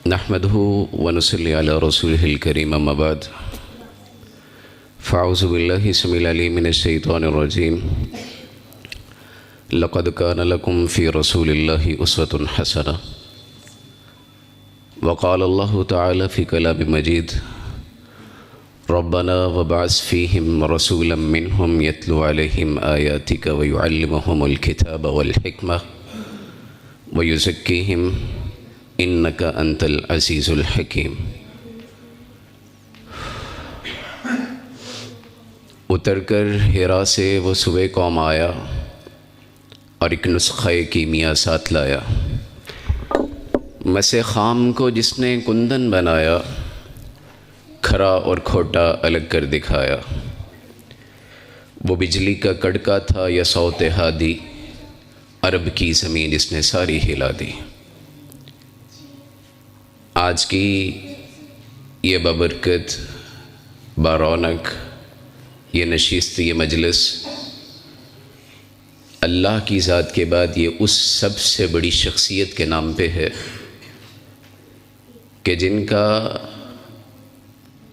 نحمده ونصلي على رسوله الكريم اما بعد فاعوذ بالله السميع العليم من الشيطان الرجيم لقد كان لكم في رسول الله أسوة حسنة وقال الله تعالى في كلام مجيد ربنا وابعث فيهم رسولا منهم يتلو عليهم آياتك ويعلمهم الكتاب والحكمة ويزكيهم انک انت العزیز الحکیم۔ اتر کر حرا سے وہ صبح قوم آیا اور ایک نسخہ کیمیا ساتھ لایا، مس خام کو جس نے کندن بنایا، کھرا اور کھوٹا الگ کر دکھایا۔ وہ بجلی کا کڑکا تھا یا صوت ہادی، عرب کی زمین جس نے ساری ہلا دی۔ آج کی یہ بابرکت، بارونق، یہ نشست، یہ مجلس اللہ کی ذات کے بعد یہ اس سب سے بڑی شخصیت کے نام پہ ہے کہ جن کا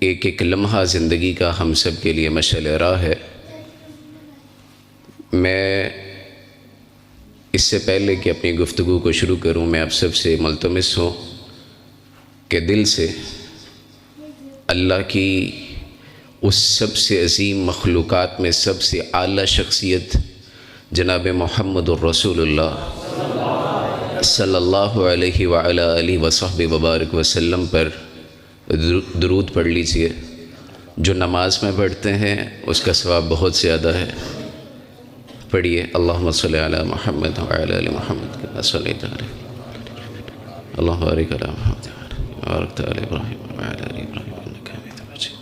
ایک ایک لمحہ زندگی کا ہم سب کے لیے مشعل راہ ہے۔ میں اس سے پہلے کہ اپنی گفتگو کو شروع کروں، میں آپ سب سے ملتمس ہوں کہ دل سے اللہ کی اس سب سے عظیم مخلوقات میں سب سے اعلیٰ شخصیت جناب محمد الرسول اللہ صلی اللہ علیہ وعلی آلہ وصحبہ وبارک وسلم پر درود پڑھ لیجئے۔ جو نماز میں پڑھتے ہیں اس کا ثواب بہت زیادہ ہے۔ پڑھیے اللہم صلی علی محمد وعلی آل محمد کما صلیت علیہ اللہم بارک علی محمد بارکت علی ابراہیم وعلی آل ابراہیم انک حمید مجید۔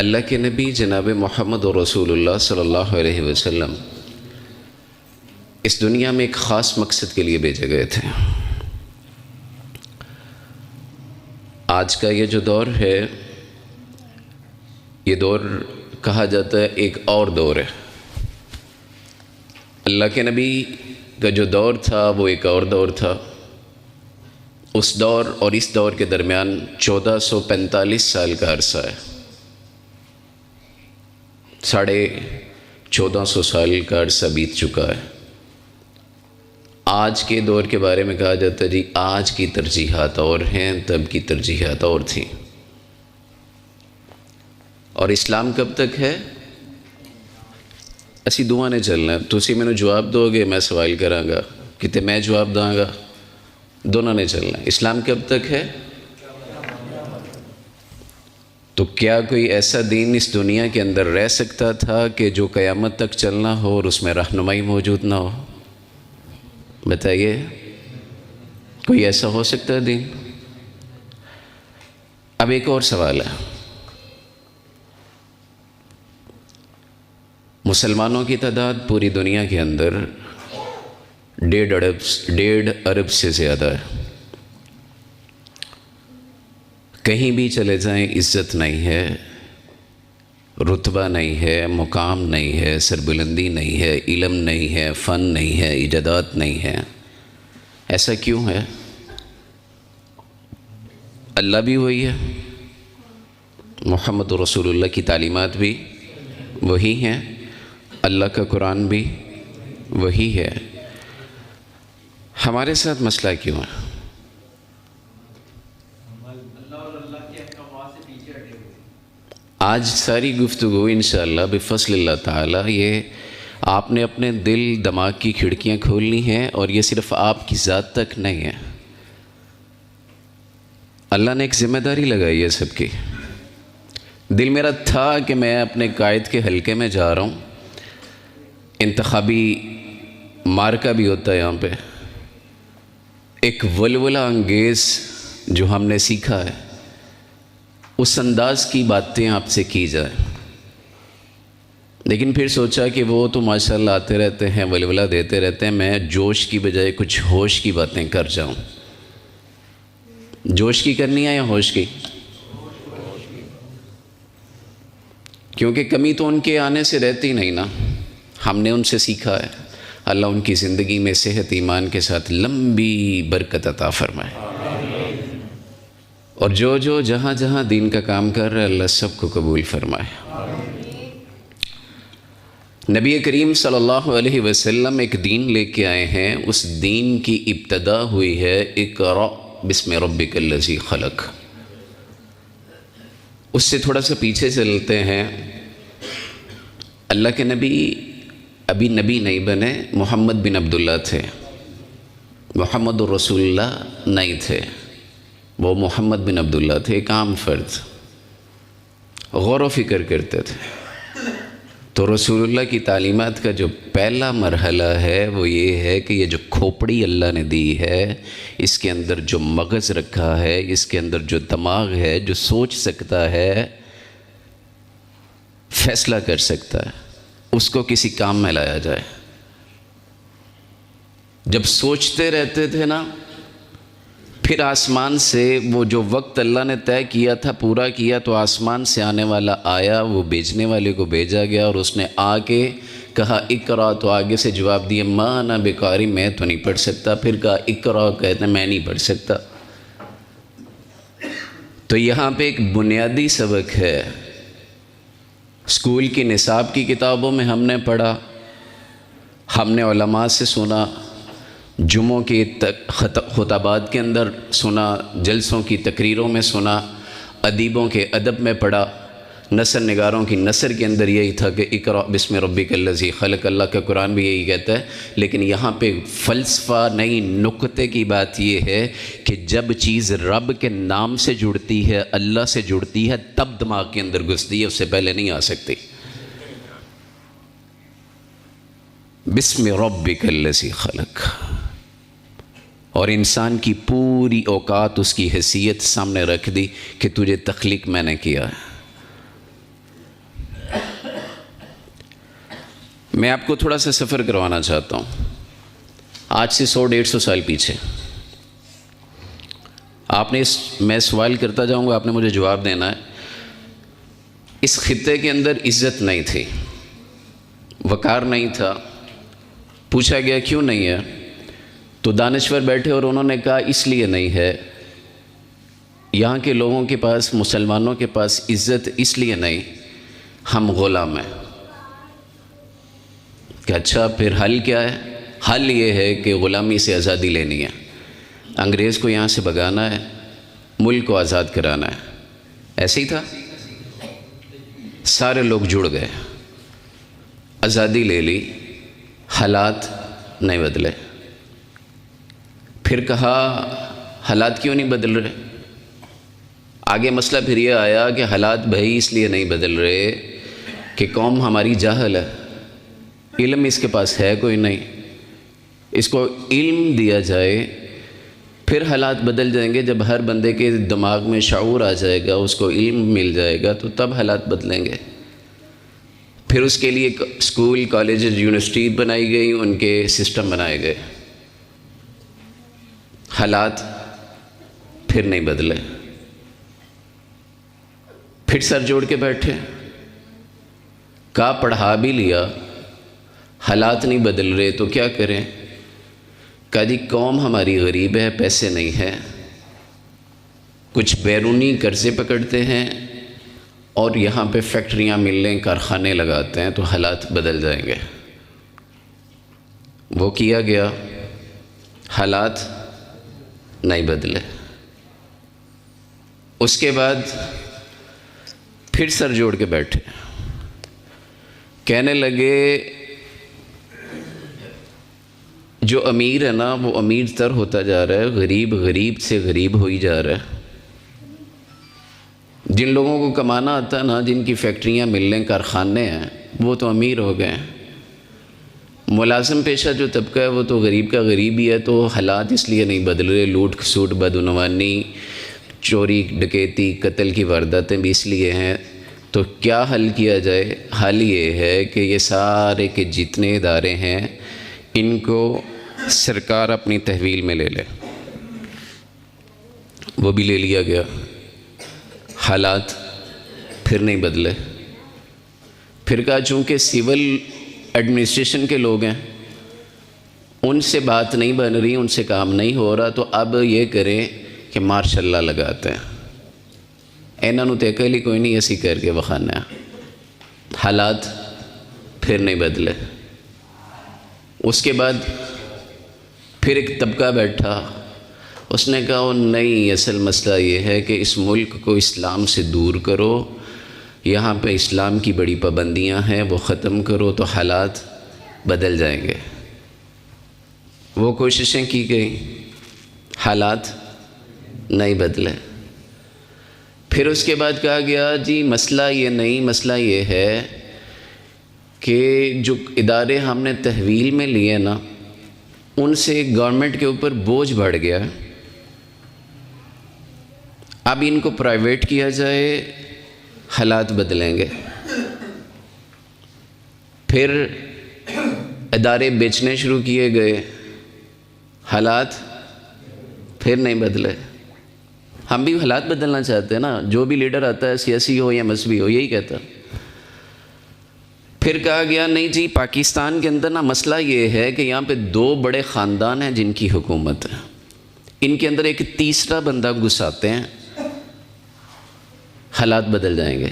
اللہ کے نبی جناب محمد رسول اللہ صلی اللہ علیہ وسلم اس دنیا میں ایک خاص مقصد کے لیے بھیجے گئے تھے۔ آج کا یہ جو دور ہے، یہ دور کہا جاتا ہے ایک اور دور ہے۔ اللہ کے نبی کا جو دور تھا وہ ایک اور دور تھا۔ اس دور اور اس دور کے درمیان 1445 سال کا عرصہ ہے۔ 1450 سال کا عرصہ بیت چکا ہے۔ آج کے دور کے بارے میں کہا جاتا ہے جی آج کی ترجیحات اور ہیں، تب کی ترجیحات اور تھیں۔ اور اسلام کب تک ہے؟ اسی دعا نے چلنا ہے۔ تسی میں نے جواب دو گے، میں سوال کراں گا، کتے میں جواب داں گا، دونوں نے چلنا ہے۔ اسلام کب تک ہے؟ تو کیا کوئی ایسا دین اس دنیا کے اندر رہ سکتا تھا کہ جو قیامت تک چلنا ہو اور اس میں رہنمائی موجود نہ ہو؟ بتائیے، کوئی ایسا ہو سکتا ہے دین؟ اب ایک اور سوال ہے، مسلمانوں کی تعداد پوری دنیا کے اندر 1.5 ارب سے زیادہ ہے۔ کہیں بھی چلے جائیں عزت نہیں ہے، رتبہ نہیں ہے، مقام نہیں ہے، سربلندی نہیں ہے، علم نہیں ہے، فن نہیں ہے، ایجادات نہیں ہے۔ ایسا کیوں ہے؟ اللہ بھی وہی ہے، محمد رسول اللہ کی تعلیمات بھی وہی ہیں، اللہ کا قرآن بھی وہی ہے۔ ہمارے ساتھ مسئلہ کیوں ہے؟ آج ساری گفتگو انشاءاللہ بفضل اللہ تعالی یہ آپ نے اپنے دل دماغ کی کھڑکیاں کھولنی ہیں، اور یہ صرف آپ کی ذات تک نہیں ہے۔ اللہ نے ایک ذمہ داری لگائی ہے سب کی۔ دل میرا تھا کہ میں اپنے قائد کے حلقے میں جا رہا ہوں، انتخابی مارکا بھی ہوتا ہے یہاں پہ، ایک ولولہ انگیز جو ہم نے سیکھا ہے اس انداز کی باتیں آپ سے کی جائیں۔ لیکن پھر سوچا کہ وہ تو ماشاءاللہ آتے رہتے ہیں، ولولہ دیتے رہتے ہیں، میں جوش کی بجائے کچھ ہوش کی باتیں کر جاؤں۔ جوش کی کرنی ہے یا ہوش کی؟ کیونکہ کمی تو ان کے آنے سے رہتی نہیں نا، ہم نے ان سے سیکھا ہے. اللہ ان کی زندگی میں صحت ایمان کے ساتھ لمبی برکت عطا فرمائے. اور جو جہاں جہاں دین کا کام کر رہے اللہ سب کو قبول فرمائے. نبی کریم صلی اللہ علیہ وسلم ایک دین لے کے آئے ہیں. اس دین کی ابتدا ہوئی ہے اقرأ بسم ربک الذی خلق. اس سے تھوڑا سا پیچھے چلتے ہیں. اللہ کے نبی ابھی نبی نہیں بنے، محمد بن عبداللہ تھے. محمد الرسول اللہ نہیں تھے، وہ محمد بن عبداللہ تھے، ایک عام فرد. غور و فکر کرتے تھے. تو رسول اللہ کی تعلیمات کا جو پہلا مرحلہ ہے وہ یہ ہے کہ یہ جو کھوپڑی اللہ نے دی ہے، اس کے اندر جو مغز رکھا ہے، اس کے اندر جو دماغ ہے، جو سوچ سکتا ہے، فیصلہ کر سکتا ہے، اس کو کسی کام میں لایا جائے. جب سوچتے رہتے تھے نا، پھر آسمان سے وہ جو وقت اللہ نے طے کیا تھا پورا کیا، تو آسمان سے آنے والا آیا، وہ بھیجنے والے کو بھیجا گیا اور اس نے آ کے کہا اقرا، تو آگے سے جواب دیا ما انا بقاری، میں تو نہیں پڑھ سکتا. پھر کہا اقرا، کہتے ہیں میں نہیں پڑھ سکتا. تو یہاں پہ ایک بنیادی سبق ہے. اسکول کی نصاب کی کتابوں میں ہم نے پڑھا، ہم نے علماء سے سنا، جمعوں کے خطبات کے اندر سنا، جلسوں کی تقریروں میں سنا، ادیبوں کے ادب میں پڑھا، نثر نگاروں کی نثر کے اندر یہی تھا کہ اقرأ بسم ربک الذی خلق. اللہ کا قرآن بھی یہی کہتا ہے. لیکن یہاں پہ فلسفہ نئی نکتے کی بات یہ ہے کہ جب چیز رب کے نام سے جڑتی ہے، اللہ سے جڑتی ہے، تب دماغ کے اندر گھستی ہے، اس سے پہلے نہیں آ سکتی. بسم ربک الذی خلق. اور انسان کی پوری اوقات، اس کی حیثیت سامنے رکھ دی کہ تجھے تخلیق میں نے کیا ہے. میں آپ کو تھوڑا سا سفر کروانا چاہتا ہوں. آج سے 100-150 سال پیچھے آپ نے میں سوال کرتا جاؤں گا، آپ نے مجھے جواب دینا ہے. اس خطے کے اندر عزت نہیں تھی، وقار نہیں تھا. پوچھا گیا کیوں نہیں ہے، تو دانشور بیٹھے اور انہوں نے کہا اس لیے نہیں ہے. یہاں کے لوگوں کے پاس، مسلمانوں کے پاس عزت اس لیے نہیں، ہم غلام ہیں. کہ اچھا پھر حل کیا ہے؟ حل یہ ہے کہ غلامی سے آزادی لینی ہے، انگریز کو یہاں سے بھگانا ہے، ملک کو آزاد کرانا ہے. ایسے ہی تھا. سارے لوگ جڑ گئے، آزادی لے لی، حالات نہیں بدلے. پھر کہا حالات کیوں نہیں بدل رہے؟ آگے مسئلہ پھر یہ آیا کہ حالات بھائی اس لیے نہیں بدل رہے کہ قوم ہماری جاہل ہے، علم اس کے پاس ہے کوئی نہیں. اس کو علم دیا جائے، پھر حالات بدل جائیں گے. جب ہر بندے کے دماغ میں شعور آ جائے گا، اس کو علم مل جائے گا، تو تب حالات بدلیں گے. پھر اس کے لیے اسکول، کالجز، یونیورسٹی بنائی گئی، ان کے سسٹم بنائے گئے. حالات پھر نہیں بدلے. پھر سر جوڑ کے بیٹھے، کہا پڑھا بھی لیا، حالات نہیں بدل رہے تو کیا کریں؟ کہا جی قوم ہماری غریب ہے، پیسے نہیں ہیں، کچھ بیرونی قرضے پکڑتے ہیں اور یہاں پہ فیکٹریاں، ملیں، کارخانے لگاتے ہیں، تو حالات بدل جائیں گے. وہ کیا گیا، حالات نہیں بدلے. اس کے بعد پھر سر جوڑ کے بیٹھے، کہنے لگے جو امیر ہے نا وہ امیر تر ہوتا جا رہا ہے، غریب غریب سے غریب ہوئی جا رہا ہے. جن لوگوں کو کمانا آتا ہے نا، جن کی فیکٹریاں، ملیں، کارخانے ہیں، وہ تو امیر ہو گئے. ملازم پیشہ جو طبقہ ہے وہ تو غریب کا غریب ہی ہے. تو حالات اس لیے نہیں بدل رہے، لوٹ کھسوٹ، بدعنوانی، چوری ڈکیتی، قتل کی وارداتیں بھی اس لیے ہیں. تو کیا حل کیا جائے؟ حل یہ ہے کہ یہ سارے کے جتنے ادارے ہیں ان کو سرکار اپنی تحویل میں لے لے. وہ بھی لے لیا گیا. حالات پھر نہیں بدلے. پھر کہا چونکہ سول ایڈمنسٹریشن کے لوگ ہیں، ان سے بات نہیں بن رہی، ان سے کام نہیں ہو رہا، تو اب یہ کریں کہ ماشاء اللہ لگاتے ہیں۔ انہوں نے عقل ہی کوئی نہیں، اسی کر کے وکھانا ہے۔ حالات پھر نہیں بدلے۔ اس کے بعد پھر ایک طبقہ بیٹھا، اس نے کہا نہیں، اصل مسئلہ یہ ہے کہ اس ملک کو اسلام سے دور کرو، یہاں پہ اسلام کی بڑی پابندیاں ہیں، وہ ختم کرو تو حالات بدل جائیں گے۔ وہ کوششیں کی گئیں، حالات نہیں بدلے۔ پھر اس کے بعد کہا گیا جی مسئلہ یہ نہیں، مسئلہ یہ ہے کہ جو ادارے ہم نے تحویل میں لیے نا، ان سے گورنمنٹ کے اوپر بوجھ بڑھ گیا، اب ان کو پرائیویٹ کیا جائے، حالات بدلیں گے۔ پھر ادارے بیچنے شروع کیے گئے، حالات پھر نہیں بدلے۔ ہم بھی حالات بدلنا چاہتے ہیں نا، جو بھی لیڈر آتا ہے سیاسی ہو یا مذہبی ہو یہی کہتا۔ پھر کہا گیا نہیں جی پاکستان کے اندر نا مسئلہ یہ ہے کہ یہاں پہ 2 بڑے خاندان ہیں جن کی حکومت ہے، ان کے اندر ایک تیسرا بندہ گھساتے ہیں، حالات بدل جائیں گے۔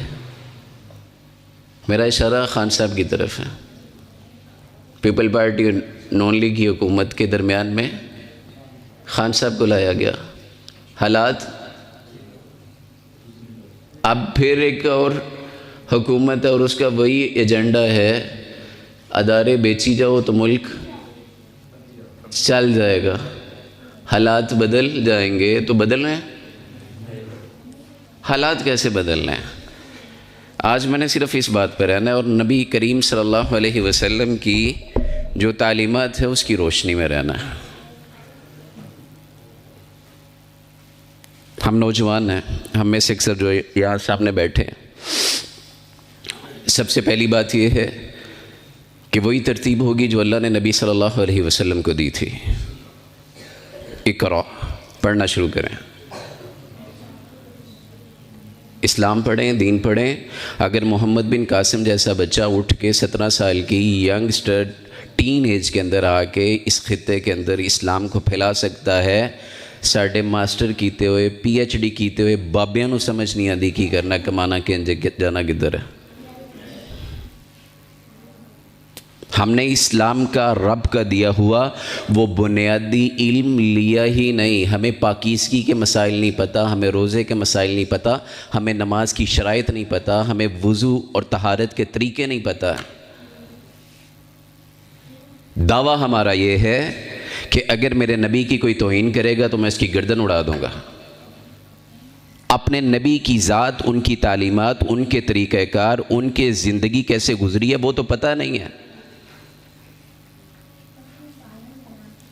میرا اشارہ خان صاحب کی طرف ہے۔ پیپل پارٹی اور نون لیگ کی حکومت کے درمیان میں خان صاحب کو لایا گیا، حالات اب پھر ایک اور حکومت ہے اور اس کا وہی ایجنڈا ہے، ادارے بیچی جاؤ تو ملک چل جائے گا، حالات بدل جائیں گے۔ تو بدل رہے ہیں، حالات کیسے بدل رہے ہیں؟ آج میں نے صرف اس بات پر رہنا ہے اور نبی کریم صلی اللہ علیہ وسلم کی جو تعلیمات ہے اس کی روشنی میں رہنا ہے۔ ہم نوجوان ہیں، ہم میں سے اکثر جو یہاں سامنے بیٹھے ہیں، سب سے پہلی بات یہ ہے کہ وہی ترتیب ہوگی جو اللہ نے نبی صلی اللہ علیہ وسلم کو دی تھی۔ اقرا، پڑھنا شروع کریں، اسلام پڑھیں، دین پڑھیں۔ اگر محمد بن قاسم جیسا بچہ اٹھ کے 17 سال کی ینگسٹر ٹین ایج کے اندر آ کے اس خطے کے اندر اسلام کو پھیلا سکتا ہے، ساڈے ماسٹر کیتے ہوئے پی ایچ ڈی کیتے ہوئے بابیاں نو سمجھ نہیں آتی کی کرنا، کمانا کہ جانا کدھر ہے۔ ہم نے اسلام کا رب کا دیا ہوا وہ بنیادی علم لیا ہی نہیں، ہمیں پاکیزگی کے مسائل نہیں پتہ، ہمیں روزے کے مسائل نہیں پتہ، ہمیں نماز کی شرائط نہیں پتہ، ہمیں وضو اور طہارت کے طریقے نہیں پتہ۔ دعویٰ ہمارا یہ ہے کہ اگر میرے نبی کی کوئی توہین کرے گا تو میں اس کی گردن اڑا دوں گا۔ اپنے نبی کی ذات، ان کی تعلیمات، ان کے طریقہ کار، ان کے زندگی کیسے گزری ہے وہ تو پتہ نہیں ہے۔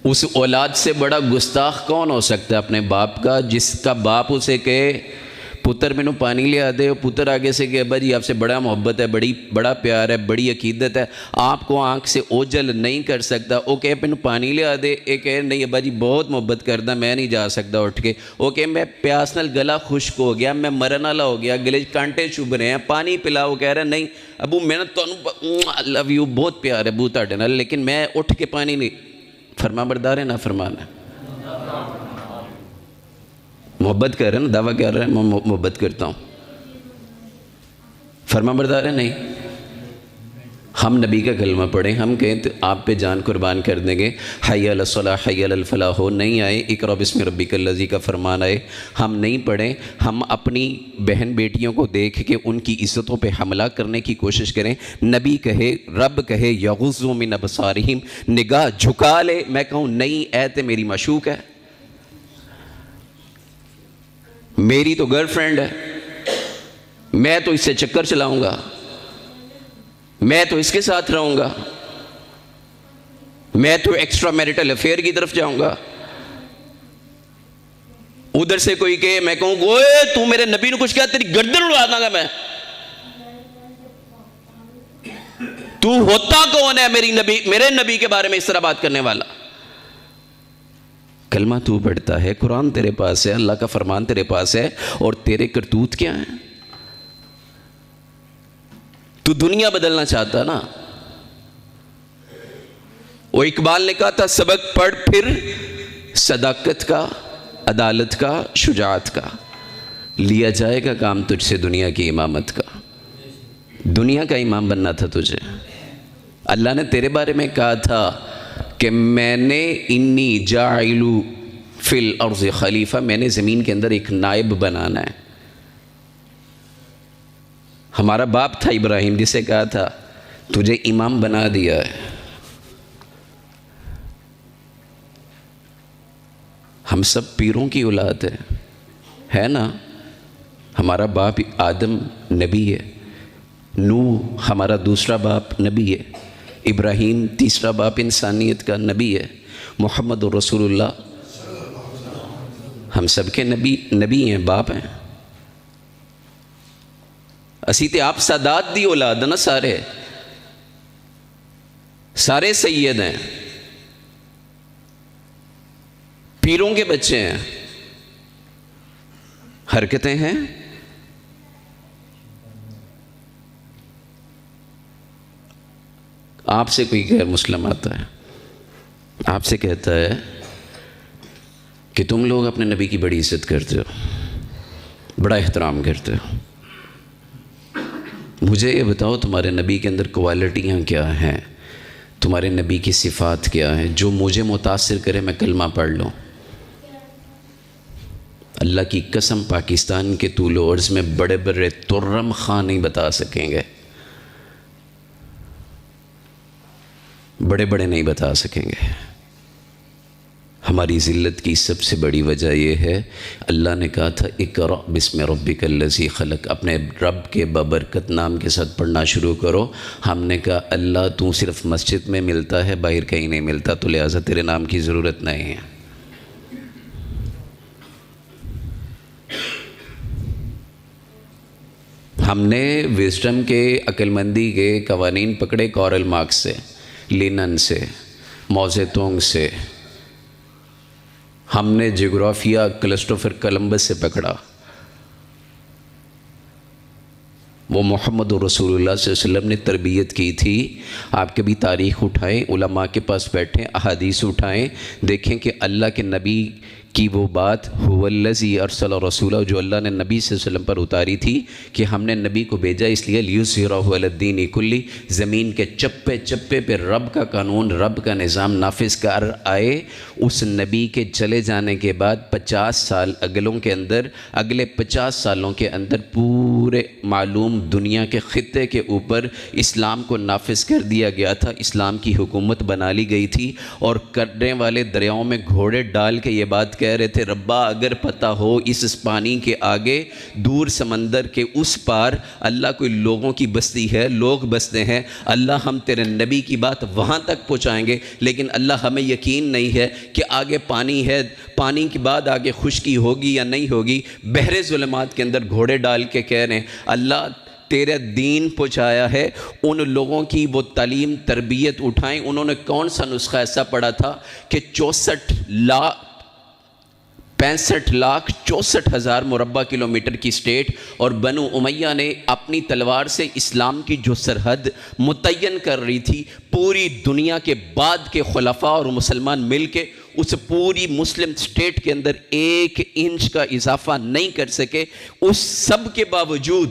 اس اولاد سے بڑا گستاخ کون ہو سکتا ہے اپنے باپ کا، جس کا باپ اسے کہے پتر مینوں پانی لیا دے، پتر آگے سے کہ ابا جی آپ سے بڑا محبت ہے، بڑا پیار ہے، بڑی عقیدت ہے، آپ کو آنکھ سے اوجھل نہیں کر سکتا۔ وہ کہے مینوں پانی لیا دے، ایک کہے نہیں ابا جی بہت محبت کردا میں نہیں جا سکتا اٹھ کے، وہ کہے میں پیاس نال گلا خشک ہو گیا، میں مرن والا ہو گیا، گلے کانٹے چبھ رہے ہیں، پانی پلا۔ وہ کہہ رہا نہیں ابو میں نے تانوں لو یو بہت پیار ہے ابو تہاڈے نال، لیکن میں اٹھ کے پانی نہیں۔ فرما بردار ہے نا فرمان ہے، محبت کر رہے ہیں نا، دعویٰ کر رہے ہیں میں محبت کرتا ہوں، فرما بردار ہے نہیں۔ ہم نبی کا کلمہ پڑھیں، ہم کہیں تو آپ پہ جان قربان کر دیں گے، حی علی الصلاح حی علی الفلاح ہو نہیں آئے، اقرأ بسم ربک الذی کا فرمان آئے، ہم نہیں پڑھیں، ہم اپنی بہن بیٹیوں کو دیکھ کے ان کی عزتوں پہ حملہ کرنے کی کوشش کریں۔ نبی کہے، رب کہے یغضوا من ابصارہم، نگاہ جھکا لے، میں کہوں نہیں ایت میری معشوق ہے، میری تو گرل فرینڈ ہے، میں تو اس سے چکر چلاؤں گا، میں تو اس کے ساتھ رہوں گا، میں تو ایکسٹرا میریٹل افیئر کی طرف جاؤں گا۔ ادھر سے کوئی کہے، میں کہوں گوئے تو میرے نبی نے کچھ کہا تیری گردن اڑا دوں گا میں۔ تو ہوتا کون ہے میرے نبی کے بارے میں اس طرح بات کرنے والا؟ کلمہ تو پڑھتا ہے، قرآن تیرے پاس ہے، اللہ کا فرمان تیرے پاس ہے، اور تیرے کرتوت کیا ہیں؟ تو دنیا بدلنا چاہتا نا، وہ اقبال نے کہا تھا سبق پڑھ پھر صداقت کا، عدالت کا، شجاعت کا، لیا جائے گا کام تجھ سے دنیا کی امامت کا۔ دنیا کا امام بننا تھا تجھے۔ اللہ نے تیرے بارے میں کہا تھا کہ میں نے انی جاعل فی الارض خلیفہ، میں نے زمین کے اندر ایک نائب بنانا ہے۔ ہمارا باپ تھا ابراہیم، جسے کہا تھا تجھے امام بنا دیا ہے۔ ہم سب پیروں کی اولاد ہے نا؟ ہمارا باپ آدم نبی ہے، نوح ہمارا دوسرا باپ نبی ہے، ابراہیم تیسرا باپ انسانیت کا نبی ہے، محمد رسول اللہ ہم سب کے نبی ہیں، باپ ہیں۔ اسی تے آپ سادات دی اولاد نا، سارے سید ہیں، پیروں کے بچے ہیں۔ حرکتیں ہیں، آپ سے کوئی غیر مسلم آتا ہے، آپ سے کہتا ہے کہ تم لوگ اپنے نبی کی بڑی عزت کرتے ہو، بڑا احترام کرتے ہو، مجھے یہ بتاؤ تمہارے نبی کے اندر کوالٹیاں کیا ہیں، تمہارے نبی کی صفات کیا ہیں جو مجھے متاثر کرے میں کلمہ پڑھ لوں۔ اللہ کی قسم پاکستان کے طول و عرض میں بڑے بڑے ترم خان نہیں بتا سکیں گے، بڑے نہیں بتا سکیں گے۔ ہماری ذلت کی سب سے بڑی وجہ یہ ہے، اللہ نے کہا تھا اقرأ بسم ربک الذی خلق، اپنے رب کے بابرکت نام کے ساتھ پڑھنا شروع کرو۔ ہم نے کہا اللہ تو صرف مسجد میں ملتا ہے، باہر کہیں نہیں ملتا، تو لہٰذا تیرے نام کی ضرورت نہیں ہے۔ ہم نے وزڈم کے، عقل مندی کے قوانین پکڑے کارل مارکس سے، لینن سے، موزے تونگ سے، ہم نے جغرافیہ کرسٹوفر کولمبس سے پکڑا۔ وہ محمد رسول اللہ صلی اللہ علیہ وسلم نے تربیت کی تھی۔ آپ کبھی تاریخ اٹھائیں، علماء کے پاس بیٹھیں، احادیث اٹھائیں، دیکھیں کہ اللہ کے نبی کی وہ بات هو الذی ارسل رسولہ جو اللہ نے نبی صلی اللہ علیہ وسلم پر اتاری تھی کہ ہم نے نبی کو بھیجا اس لیے لیظہرہ علی الدین کلی، زمین کے چپے چپے پہ رب کا قانون، رب کا نظام نافذ کر آئے۔ اس نبی کے چلے جانے کے بعد 50 سال اگلے 50 سالوں کے اندر پورے معلوم دنیا کے خطے کے اوپر اسلام کو نافذ کر دیا گیا تھا، اسلام کی حکومت بنا لی گئی تھی، اور کرنے والے دریاؤں میں گھوڑے ڈال کے یہ بات کہہ رہے تھے ربا اگر پتہ ہو اس پانی کے آگے دور سمندر کے اس پار اللہ کوئی لوگوں کی بستی ہے، لوگ بستے ہیں، اللہ ہم تیرے نبی کی بات وہاں تک پہنچائیں گے، لیکن اللہ ہمیں یقین نہیں ہے کہ آگے پانی ہے، پانی کے بعد آگے خشکی ہوگی یا نہیں ہوگی۔ بحر ظلمات کے اندر گھوڑے ڈال کے کہہ رہے ہیں اللہ تیرا دین پہنچایا ہے۔ ان لوگوں کی وہ تعلیم تربیت اٹھائیں، انہوں نے کون سا نسخہ ایسا پڑھا تھا کہ 65,64,000 مربع کلومیٹر کی سٹیٹ، اور بنو امیہ نے اپنی تلوار سے اسلام کی جو سرحد متعین کر رہی تھی، پوری دنیا کے بعد کے خلفاء اور مسلمان مل کے اس پوری مسلم سٹیٹ کے اندر 1 انچ کا اضافہ نہیں کر سکے۔ اس سب کے باوجود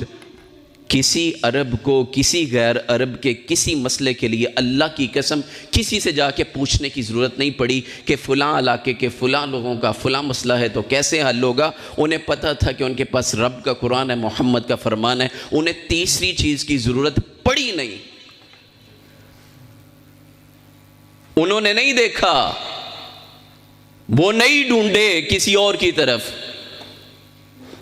کسی عرب کو، کسی غیر عرب کے کسی مسئلے کے لیے اللہ کی قسم کسی سے جا کے پوچھنے کی ضرورت نہیں پڑی کہ فلاں علاقے کے فلاں لوگوں کا فلاں مسئلہ ہے تو کیسے حل ہوگا۔ انہیں پتہ تھا کہ ان کے پاس رب کا قرآن ہے، محمد کا فرمان ہے، انہیں تیسری چیز کی ضرورت پڑی نہیں۔ انہوں نے نہیں دیکھا، وہ نہیں ڈھونڈے کسی اور کی طرف،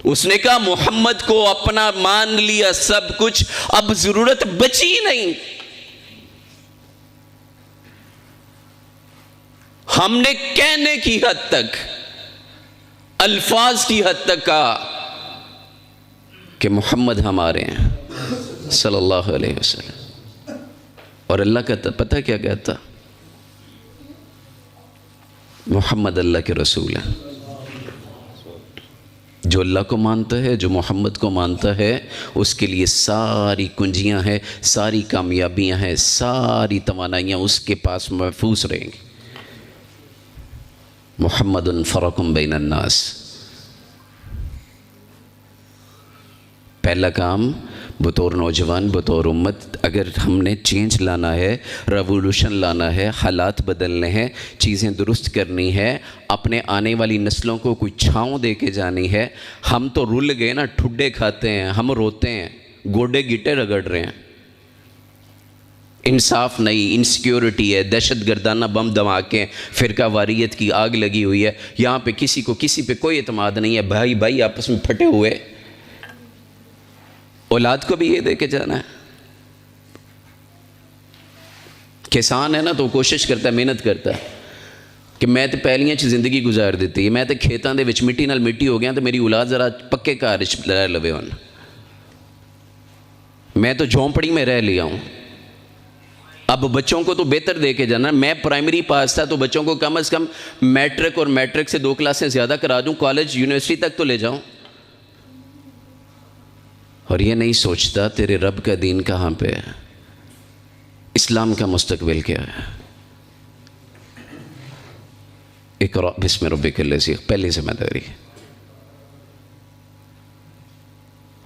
اس نے کہا محمد کو اپنا مان لیا سب کچھ، اب ضرورت بچی نہیں۔ ہم نے کہنے کی حد تک، الفاظ کی حد تک کہا کہ محمد ہمارے ہیں صلی اللہ علیہ وسلم، اور اللہ کا پتہ کیا کہتا؟ محمد اللہ کے رسول ہیں۔ جو اللہ کو مانتا ہے، جو محمد کو مانتا ہے، اس کے لیے ساری کنجیاں ہیں، ساری کامیابیاں ہیں، ساری توانائیاں اس کے پاس محفوظ رہیں گی۔ محمد فرق بین الناس۔ پہلا کام بطور نوجوان، بطور امت، اگر ہم نے چینج لانا ہے، ریولوشن لانا ہے، حالات بدلنے ہیں، چیزیں درست کرنی ہے، اپنے آنے والی نسلوں کو کوئی چھاؤں دے کے جانی ہے۔ ہم تو رل گئے نا، ٹھڈے کھاتے ہیں، ہم روتے ہیں، گوڈے گٹے رگڑ رہے ہیں، انصاف نہیں، انسیکیورٹی ہے، دہشت گردانہ بم دھماکے، فرقہ واریت کی آگ لگی ہوئی ہے، یہاں پہ کسی کو کسی پہ کوئی اعتماد نہیں ہے، بھائی بھائی آپس میں پھٹے ہوئے۔ اولاد کو بھی یہ دے کے جانا ہے۔ کسان ہے نا تو کوشش کرتا ہے، محنت کرتا ہے کہ میں تو پہلیاں چ زندگی گزار دیتی ہے، میں تو کھیتاں دے وچ مٹی نال مٹی ہو گیا تو میری اولاد ذرا پکے گھر رہ لوے ہن، میں تو جھونپڑی میں رہ لیا ہوں۔ اب بچوں کو تو بہتر دے کے جانا۔ میں پرائمری پاس تھا تو بچوں کو کم از کم میٹرک اور میٹرک سے 2 کلاسیں زیادہ کرا دوں، کالج یونیورسٹی تک تو لے جاؤں۔ اور یہ نہیں سوچتا تیرے رب کا دین کہاں پہ ہے، اسلام کا مستقبل کیا ہے۔ اقرأ بسم ربک الذی، پہلی ذمہ داری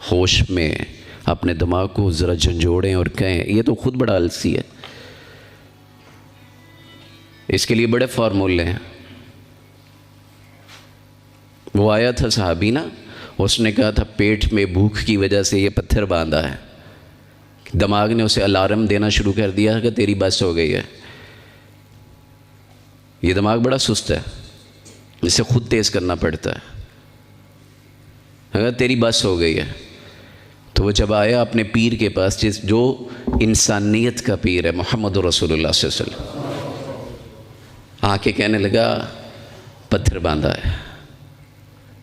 ہوش میں اپنے دماغ کو ذرا جھنجھوڑیں اور کہیں، یہ تو خود بڑا آلسی ہے، اس کے لیے بڑے فارمولے ہیں۔ وہ آیا تھا صحابی نا، اس نے کہا تھا پیٹ میں بھوک کی وجہ سے یہ پتھر باندھا ہے، دماغ نے اسے الارم دینا شروع کر دیا کہ تیری بس ہو گئی ہے۔ یہ دماغ بڑا سست ہے، اسے خود تیز کرنا پڑتا ہے۔ اگر تیری بس ہو گئی ہے تو وہ جب آیا اپنے پیر کے پاس، جو انسانیت کا پیر ہے، محمد رسول اللہ صلی اللہ علیہ وسلم، آ کے کہنے لگا پتھر باندھا ہے۔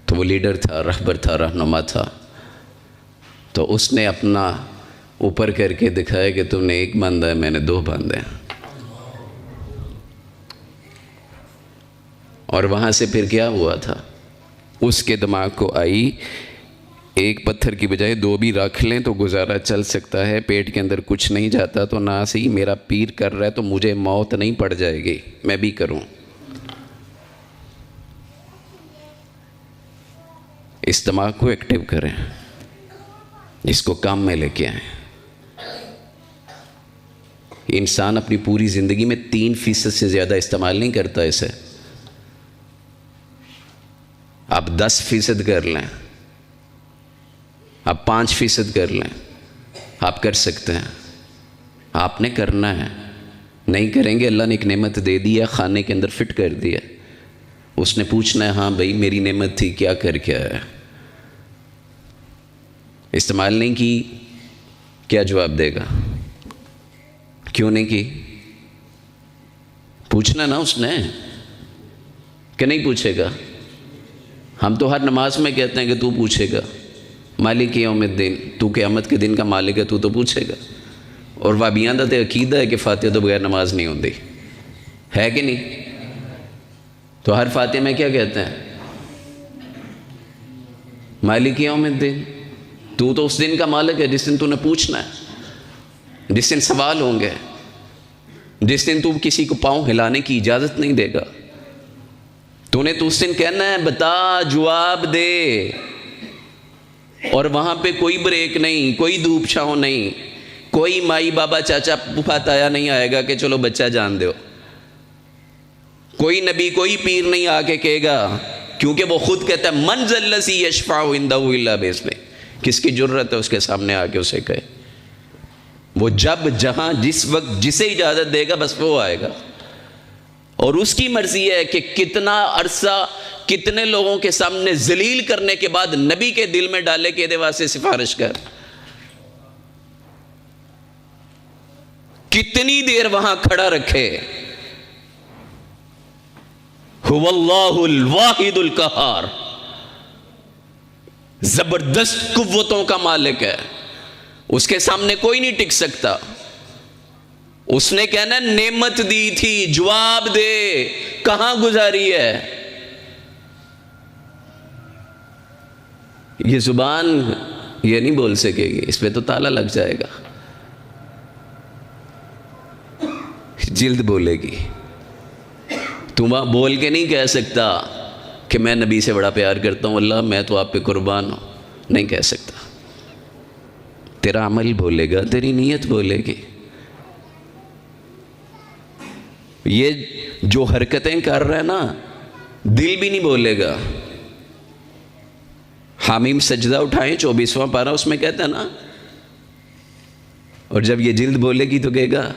تو وہ لیڈر تھا، رہبر تھا، رہنما تھا، تو اس نے اپنا اوپر کر کے دکھایا کہ تم نے 1 باندھا ہے، میں نے 2 باندھے ہیں۔ اور وہاں سے پھر کیا ہوا تھا، اس کے دماغ کو آئی 1 پتھر کی بجائے 2 بھی رکھ لیں تو گزارا چل سکتا ہے، پیٹ کے اندر کچھ نہیں جاتا تو نہ صحیح میرا پیر کر رہا ہے تو مجھے موت نہیں پڑ جائے گی، میں بھی کروں۔ اس دماغ کو ایکٹیو کریں، اس کو کام میں لے کے آئیں۔ انسان اپنی پوری زندگی میں 3% سے زیادہ استعمال نہیں کرتا اسے۔ آپ 10% کر لیں، آپ 5% کر لیں، آپ کر سکتے ہیں، آپ نے کرنا ہے۔ نہیں کریں گے، اللہ نے ایک نعمت دے دیا، خانے کے اندر فٹ کر دیا، اس نے پوچھنا ہے ہاں بھائی میری نعمت تھی، کیا کر کے آیا؟ استعمال نہیں کی، کیا جواب دے گا؟ کیوں نہیں کی؟ پوچھنا نا اس نے، کہ نہیں پوچھے گا؟ ہم تو ہر نماز میں کہتے ہیں کہ تو پوچھے گا، مالک یوم الدین، تو قیامت کے دن کا مالک ہے، تو پوچھے گا۔ اور وابیاں دا تے عقیدہ ہے کہ فاتحہ تو بغیر نماز نہیں ہوتی، ہے کہ نہیں؟ تو ہر فاتحہ میں کیا کہتے ہیں؟ مالک یوم الدین، تو اس دن کا مالک ہے جس دن تو نے پوچھنا ہے، جس دن سوال ہوں گے، جس دن تو کسی کو پاؤں ہلانے کی اجازت نہیں دے گا، تو نے تو اس دن کہنا ہے بتا، جواب دے۔ اور وہاں پہ کوئی بریک نہیں، کوئی دھوپ چھاؤں نہیں، کوئی مائی بابا چاچا پھوپھا تایا نہیں آئے گا کہ چلو بچہ جان دو، کوئی نبی کوئی پیر نہیں آ کے کہے گا، کیونکہ وہ خود کہتا ہے من ذا الذی یشفع عندہ الا بإذنہ، کس کی جرت ہے اس کے سامنے آ کے اسے کہے؟ وہ جب جہاں جس وقت جسے اجازت دے گا بس وہ آئے گا، اور اس کی مرضی ہے کہ کتنا عرصہ کتنے لوگوں کے سامنے ذلیل کرنے کے بعد نبی کے دل میں ڈالے کہ دے واسطے سفارش کر، کتنی دیر وہاں کھڑا رکھے۔ هو اللہ الواحد القہار، زبردست قوتوں کا مالک ہے، اس کے سامنے کوئی نہیں ٹک سکتا۔ اس نے کہنا نعمت دی تھی، جواب دے، کہاں گزاری ہے؟ یہ زبان یہ نہیں بول سکے گی، اس پہ تو تالا لگ جائے گا. جلد بولے گی. تو وہاں بول کے نہیں کہہ سکتا کہ میں نبی سے بڑا پیار کرتا ہوں، اللہ میں تو آپ پہ قربان ہوں، نہیں کہہ سکتا. تیرا عمل بولے گا، تیری نیت بولے گی. یہ جو حرکتیں کر رہا ہے نا، دل بھی نہیں بولے گا. حامیم سجدہ اٹھائیں 24واں پارہ، اس میں کہتا ہے نا، اور جب یہ جلد بولے گی تو کہے گا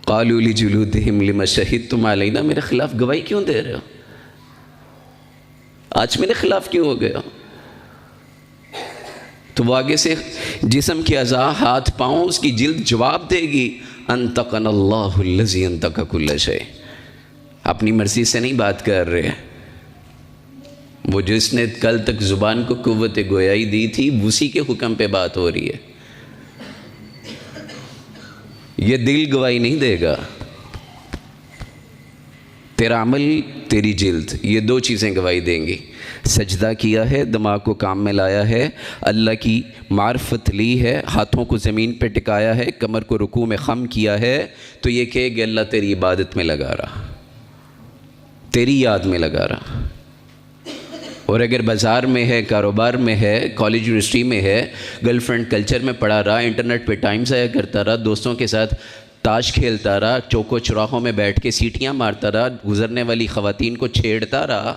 قالوا لجلودہم لم شہدتم علینا، میرے خلاف گواہی کیوں دے رہے ہو؟ آج میرے خلاف کیوں ہو گیا؟ تو وہ آگے سے جسم کی اعضاء، ہاتھ پاؤں، اس کی جلد جواب دے گی انطقنا اللہ الذی انطق کل شیء. اپنی مرضی سے نہیں بات کر رہے، وہ جس نے کل تک زبان کو قوت گویائی دی تھی، اسی کے حکم پہ بات ہو رہی ہے. یہ دل گواہی نہیں دے گا. تیرا عمل، تیری جلد، یہ دو چیزیں گواہی دیں گی. سجدہ کیا ہے، دماغ کو کام میں لایا ہے، اللہ کی معرفت لی ہے، ہاتھوں کو زمین پہ ٹکایا ہے، کمر کو رکوع میں خم کیا ہے، تو یہ کہے کہ اللہ تیری عبادت میں لگا رہا، تیری یاد میں لگا رہا. اور اگر بازار میں ہے، کاروبار میں ہے، کالج یونیورسٹی میں ہے، گرل فرینڈ کلچر میں پڑا رہا، انٹرنیٹ پہ ٹائم ضائع کرتا رہا، دوستوں کے ساتھ تاش کھیلتا رہا، چوکو چراہوں میں بیٹھ کے سیٹیاں مارتا رہا، گزرنے والی خواتین کو چھیڑتا رہا،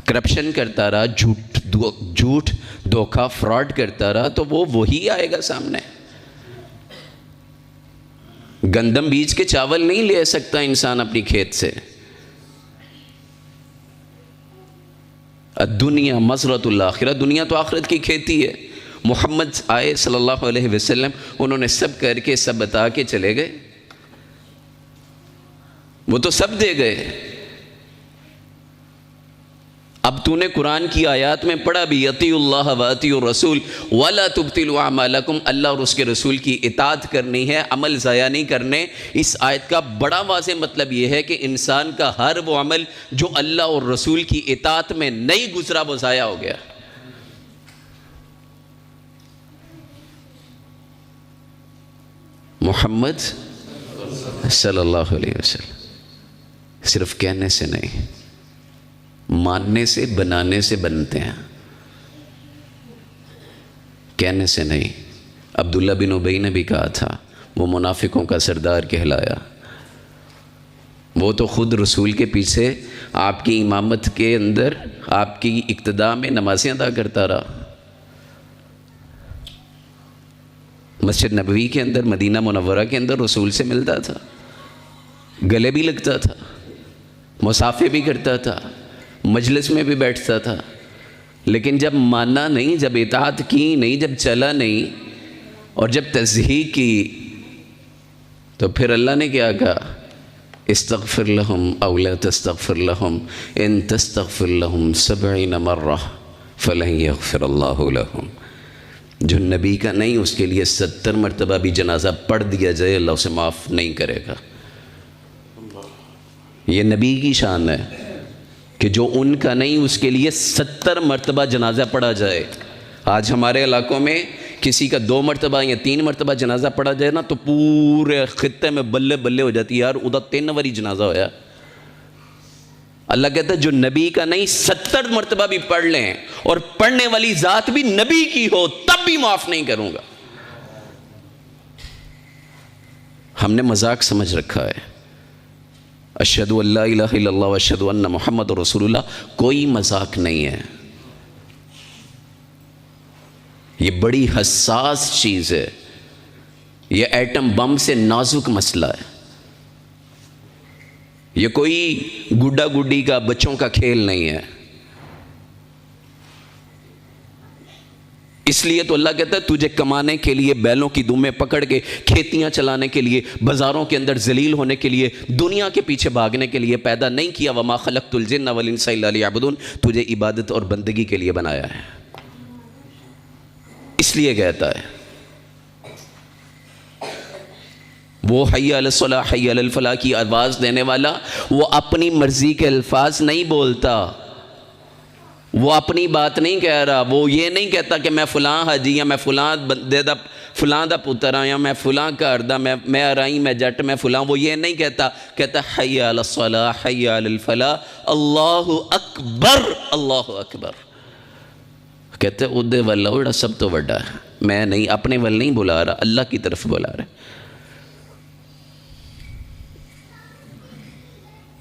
کرپشن کرتا رہا، جھوٹ دھوکہ فراڈ کرتا رہا، تو وہ وہی آئے گا سامنے. گندم بیج کے چاول نہیں لے سکتا انسان اپنی کھیت سے. الدنیا مزرعۃ الآخرہ، دنیا تو آخرت کی کھیتی ہے. محمد آئے صلی اللہ علیہ وسلم، انہوں نے سب کر کے سب بتا کے چلے گئے، وہ تو سب دے گئے. اب تو نے قرآن کی آیات میں پڑھا بھی اطیعوا اللہ واطیعوا الرسول ولا تبطلوا اعمالکم، اللہ اور اس کے رسول کی اطاعت کرنی ہے، عمل ضائع نہیں کرنے. اس آیت کا بڑا واضح مطلب یہ ہے کہ انسان کا ہر وہ عمل جو اللہ اور رسول کی اطاعت میں نہیں گزرا وہ ضائع ہو گیا. محمد صلی اللہ علیہ وسلم صرف کہنے سے نہیں، ماننے سے، بنانے سے بنتے ہیں، کہنے سے نہیں. عبداللہ بن ابی نے بھی کہا تھا، وہ منافقوں کا سردار کہلایا، وہ تو خود رسول کے پیچھے آپ کی امامت کے اندر، آپ کی اقتداء میں نمازیں ادا کرتا رہا. مسجد نبوی کے اندر، مدینہ منورہ کے اندر رسول سے ملتا تھا، گلے بھی لگتا تھا، مصافحے بھی کرتا تھا، مجلس میں بھی بیٹھتا تھا. لیکن جب مانا نہیں، جب اطاعت کی نہیں، جب چلا نہیں، اور جب تصحیح کی، تو پھر اللہ نے کیا کہا؟ استغفر لہم او لا تستغفر لہم ان تستغفر لہم 70 مرہ فلن یغفر اللہ لہم. جو نبی کا نہیں، اس کے لیے 70 مرتبہ بھی جنازہ پڑھ دیا جائے، اللہ اسے معاف نہیں کرے گا. یہ نبی کی شان ہے کہ جو ان کا نہیں، اس کے لیے 70 مرتبہ جنازہ پڑھا جائے. آج ہمارے علاقوں میں کسی کا 2 مرتبہ یا 3 مرتبہ جنازہ پڑھا جائے نا، تو پورے خطے میں بلے بلے ہو جاتی ہے، یار ادھر 3 واری جنازہ ہویا. اللہ کہتا ہے جو نبی کا نہیں 70 مرتبہ بھی پڑھ لیں، اور پڑھنے والی ذات بھی نبی کی ہو، تب بھی معاف نہیں کروں گا. ہم نے مذاق سمجھ رکھا ہے. اشہدو ان لا الہ الا اللہ واشہدو ان محمد رسول اللہ، کوئی مذاق نہیں ہے. یہ بڑی حساس چیز ہے، یہ ایٹم بم سے نازک مسئلہ ہے. یہ کوئی گڈا گڈی کا بچوں کا کھیل نہیں ہے. اس لیے تو اللہ کہتا ہے تجھے کمانے کے لیے، بیلوں کی دمیں پکڑ کے کھیتیاں چلانے کے لیے، بازاروں کے اندر ذلیل ہونے کے لیے، دنیا کے پیچھے بھاگنے کے لیے پیدا نہیں کیا. وما خلقت الجن والانس الا لیعبدون، تجھے عبادت اور بندگی کے لیے بنایا ہے. اس لیے کہتا ہے وہ حی علی الصلاح حی علی الفلاح کی آواز دینے والا، وہ اپنی مرضی کے الفاظ نہیں بولتا. وہ اپنی بات نہیں کہہ رہا، وہ یہ نہیں کہتا کہ میں فلاں حاجی ہاں، میں فلاں بندے دا فلاں دا پتر آیا، میں فلاں گھر دا، میں ارائی، میں جٹ، میں فلاں، وہ یہ نہیں کہتا، کہتا حی علی الصلاح حی علی الفلاح، اللہ اکبر اللہ اکبر، کہتے ہیں اودے والا اوڑا سب تو بڑا ہے، میں نہیں، اپنے ول نہیں بلا رہا، اللہ کی طرف بلا رہا ہے۔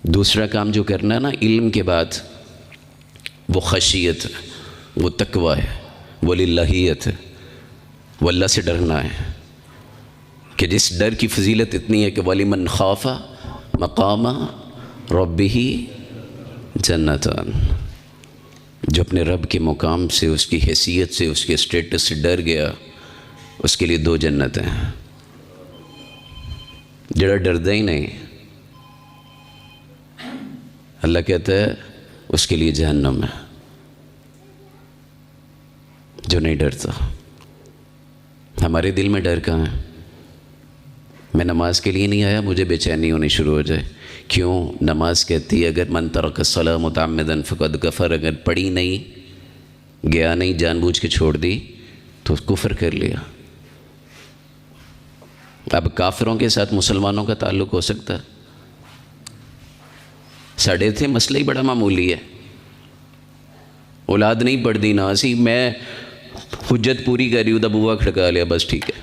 دوسرا کام جو کرنا ہے نا علم کے بعد، وہ خشیت ہے، وہ تقوی ہے، وہ للہیت ہے، وہ اللہ سے ڈرنا ہے، کہ جس ڈر کی فضیلت اتنی ہے کہ وَلِمَنْ خَافَ مَقَامَ رَبِّهِ جَنَّتَانِ، جو اپنے رب کے مقام سے، اس کی حیثیت سے، اس کے اسٹیٹس سے ڈر گیا، اس کے لیے 2 جنتیں ہیں۔ جڑا ڈردہ ہی نہیں، اللہ کہتا ہے اس کے لیے جہنم ہے، جو نہیں ڈرتا۔ ہمارے دل میں ڈر کہاں ہے؟ میں نماز کے لیے نہیں آیا، مجھے بے چینی ہونی شروع ہو جائے، کیوں؟ نماز کہتی ہے اگر من ترک الصلاۃ متعمدا فقد کفر، اگر پڑھی نہیں، گیا نہیں، جان بوجھ کے چھوڑ دی تو کفر کر لیا۔ اب کافروں کے ساتھ مسلمانوں کا تعلق ہو سکتا ہے؟ ساڑے تھے مسئلہ ہی بڑا معمولی ہے، اولاد نہیں پڑھ نا سی، میں حجت پوری کر رہی ہوں، دا بوا کھڑکا لیا، بس ٹھیک ہے۔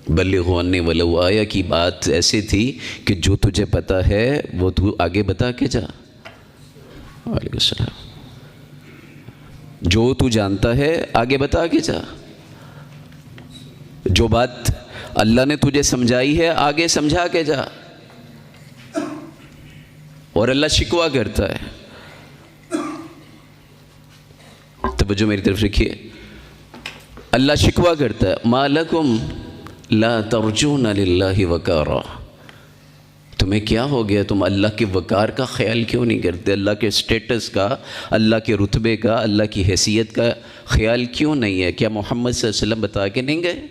بلغوا عنی ولو آیا کی بات ایسی تھی کہ جو تجھے پتا ہے وہ تو آگے بتا کے جا، وعلیکم السلام، جو تو جانتا ہے آگے بتا کے جا، جو بات اللہ نے تجھے سمجھائی ہے آگے سمجھا کے جا۔ اور اللہ شکوہ کرتا ہے، توجہ میری طرف رکھیے، اللہ شکوہ کرتا ہے، ما لکم لا ترجون للہ وقارا، تمہیں کیا ہو گیا، تم اللہ کے وقار کا خیال کیوں نہیں کرتے، اللہ کے سٹیٹس کا، اللہ کے رتبے کا، اللہ کی حیثیت کا خیال کیوں نہیں ہے؟ کیا محمد صلی اللہ علیہ وسلم بتا کے نہیں گئے؟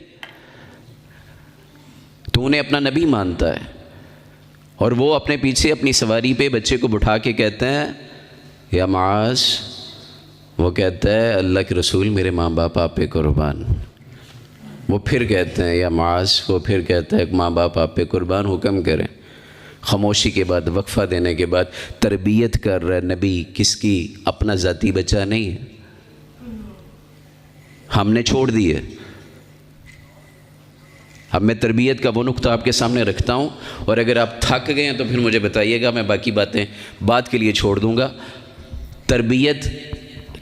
تو انہیں اپنا نبی مانتا ہے، اور وہ اپنے پیچھے اپنی سواری پہ بچے کو بٹھا کے کہتے ہیں یا معاذ، وہ کہتا ہے اللہ کے رسول میرے ماں باپ آپ پہ قربان، وہ پھر کہتے ہیں یا معاذ، وہ پھر کہتا ہے ماں باپ آپ پہ قربان، حکم کریں۔ خاموشی کے بعد، وقفہ دینے کے بعد، تربیت کر رہا ہے نبی، کس کی؟ اپنا ذاتی بچہ نہیں ہے، ہم نے چھوڑ دی ہے۔ اب میں تربیت کا وہ نقطہ آپ کے سامنے رکھتا ہوں، اور اگر آپ تھک گئے ہیں تو پھر مجھے بتائیے گا، میں باقی باتیں بعد کے لیے چھوڑ دوں گا۔ تربیت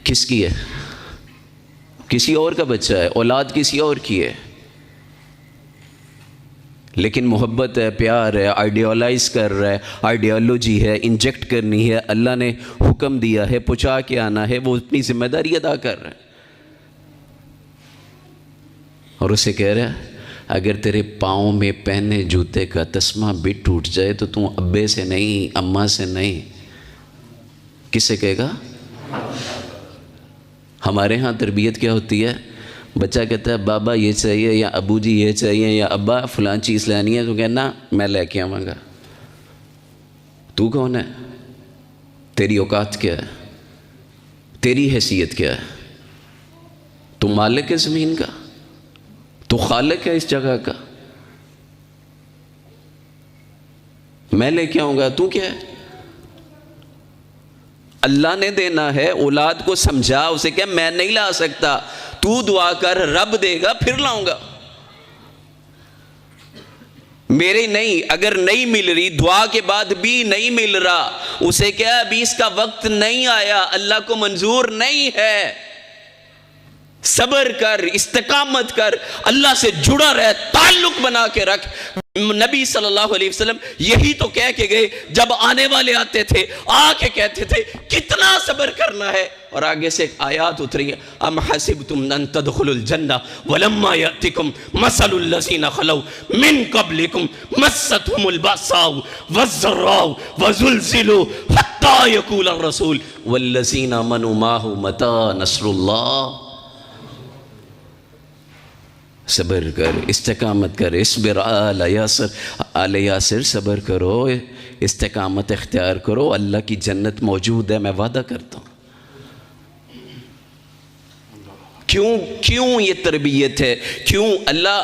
کس کی ہے؟ کسی اور کا بچہ ہے، اولاد کسی اور کی ہے، لیکن محبت ہے، پیار ہے، آئیڈیالائز کر رہا ہے، آئیڈیالوجی ہے، انجیکٹ کرنی ہے، اللہ نے حکم دیا ہے، پہنچا کے آنا ہے، وہ اپنی ذمہ داری ادا کر رہا ہے، اور اسے کہہ رہا ہے اگر تیرے پاؤں میں پہنے جوتے کا تسمہ بھی ٹوٹ جائے تو تم ابے سے نہیں، اماں سے نہیں، کس سے کہے گا؟ ہمارے ہاں تربیت کیا ہوتی ہے؟ بچہ کہتا ہے بابا یہ چاہیے، یا ابو جی یہ چاہیے، یا ابا فلاں چیز لینی ہے، تو کہنا میں لے کے آواں گا۔ تو کون ہے؟ تیری اوقات کیا ہے؟ تیری حیثیت کیا ہے؟ تو مالک ہے زمین کا، تو خالق ہے اس جگہ کا، میں لے کے آؤں گا، تو کیا ہے؟ اللہ نے دینا ہے، اولاد کو سمجھا، اسے کہ میں نہیں لا سکتا، تو دعا کر، رب دے گا، پھر لاؤں گا، میرے نہیں، اگر نہیں مل رہی، دعا کے بعد بھی نہیں مل رہا، اسے کیا ابھی اس کا وقت نہیں آیا، اللہ کو منظور نہیں ہے، صبر کر، استقامت کر، اللہ سے جڑا رہ، تعلق بنا کے رکھ۔ نبی صلی اللہ علیہ وسلم یہی تو کہہ کے گئے، جب آنے والے آتے تھے آ کے کہتے تھے کتنا صبر کرنا ہے، اور آگے سے ایک آیات اتری ہے، ام حسبتم ان تدخلوا الجنہ ولما یأتکم مثل الذین خلو من قبلکم مستهم البأساء والضراء وزلزلوا حتی یقول الرسول والذین آمنوا معه متی نصر اللہ۔ صبر کر، استقامت کر، اصبر آل یاسر، آل یاسر صبر کرو، استقامت اختیار کرو، اللہ کی جنت موجود ہے، میں وعدہ کرتا ہوں۔ کیوں یہ تربیت ہے؟ کیوں اللہ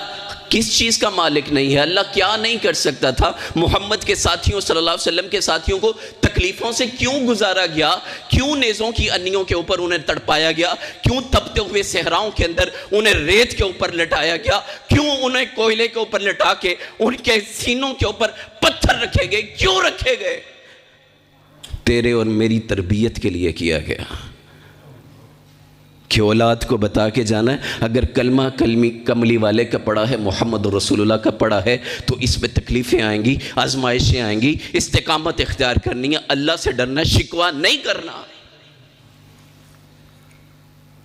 کس چیز کا مالک نہیں ہے؟ اللہ کیا نہیں کر سکتا تھا؟ محمد کے ساتھیوں صلی اللہ علیہ وسلم کے ساتھیوں کو تکلیفوں سے کیوں گزارا گیا؟ کیوں نیزوں کی انیوں کے اوپر انہیں تڑپایا گیا؟ کیوں تپتے ہوئے صحراؤں کے اندر انہیں ریت کے اوپر لٹایا گیا؟ کیوں انہیں کوئلے کے اوپر لٹا کے ان کے سینوں کے اوپر پتھر رکھے گئے؟ کیوں رکھے گئے؟ تیرے اور میری تربیت کے لیے کیا گیا کہ اولاد کو بتا کے جانا ہے اگر کلمہ کملی والے کا پڑھا ہے، محمد رسول اللہ کا پڑھا ہے، تو اس میں تکلیفیں آئیں گی، آزمائشیں آئیں گی، استقامت اختیار کرنی ہے، اللہ سے ڈرنا، شکوہ نہیں کرنا۔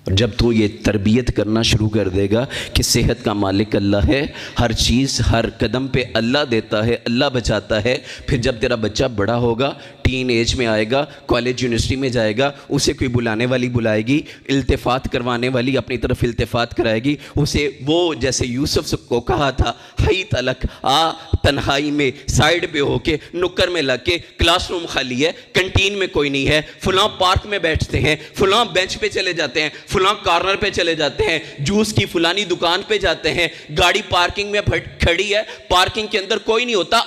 جب تو یہ تربیت کرنا شروع کر دے گا کہ صحت کا مالک اللہ ہے، ہر چیز ہر قدم پہ اللہ دیتا ہے، اللہ بچاتا ہے، پھر جب تیرا بچہ بڑا ہوگا، ٹین ایج میں آئے گا، کالج یونیورسٹی میں جائے گا، اسے کوئی بلانے والی بلائے گی، التفات کروانے والی اپنی طرف التفات کرائے گی، اسے وہ جیسے یوسف کو کہا تھا ہائی تلک آ، تنہائی میں سائیڈ پہ ہو کے نکر میں لگ کے، کلاس روم خالی ہے، کنٹین میں کوئی نہیں ہے، فلاں پارک میں بیٹھتے ہیں، فلاں بینچ پہ چلے جاتے ہیں، فلاں کارنر پہ چلے جاتے ہیں، جوس کی فلانی دکان پہ جاتے ہیں، گاڑی پارکنگ میں کھڑی ہے، پارکنگ کے اندر کوئی نہیں ہوتا،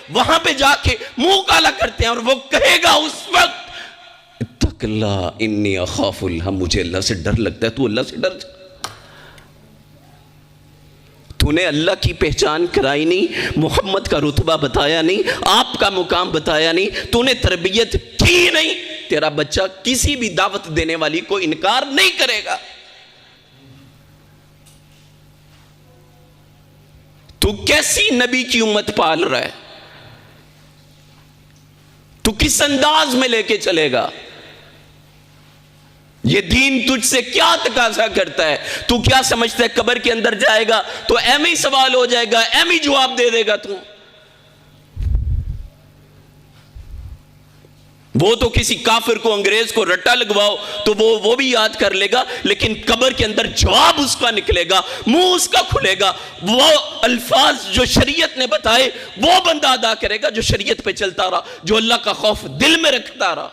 وہاں پہ جا کے منہ کالا کرتے ہیں، اور وہ کہے گا اس وقت اتق اللہ انی اخاف اللہ، مجھے اللہ سے ڈر لگتا ہے۔ تو اللہ سے ڈر جا، تو نے اللہ کی پہچان کرائی نہیں، محمد کا رتبہ بتایا نہیں، آپ کا مقام بتایا نہیں، تو نے تربیت کی نہیں، تیرا بچہ کسی بھی دعوت دینے والی کو انکار نہیں کرے گا۔ تو کیسی نبی کی امت پال رہا ہے؟ تو کس انداز میں لے کے چلے گا؟ یہ دین تجھ سے کیا تقاضا کرتا ہے؟ تو کیا سمجھتا ہے قبر کے اندر جائے گا تو ایم ہی سوال ہو جائے گا، ایم ہی جواب دے دے گا؟ تو وہ تو کسی کافر کو، انگریز کو رٹا لگواؤ تو وہ بھی یاد کر لے گا، لیکن قبر کے اندر جواب اس کا نکلے گا، منہ اس کا کھلے گا، وہ الفاظ جو شریعت نے بتائے وہ بندہ ادا کرے گا، جو شریعت پہ چلتا رہا، جو اللہ کا خوف دل میں رکھتا رہا،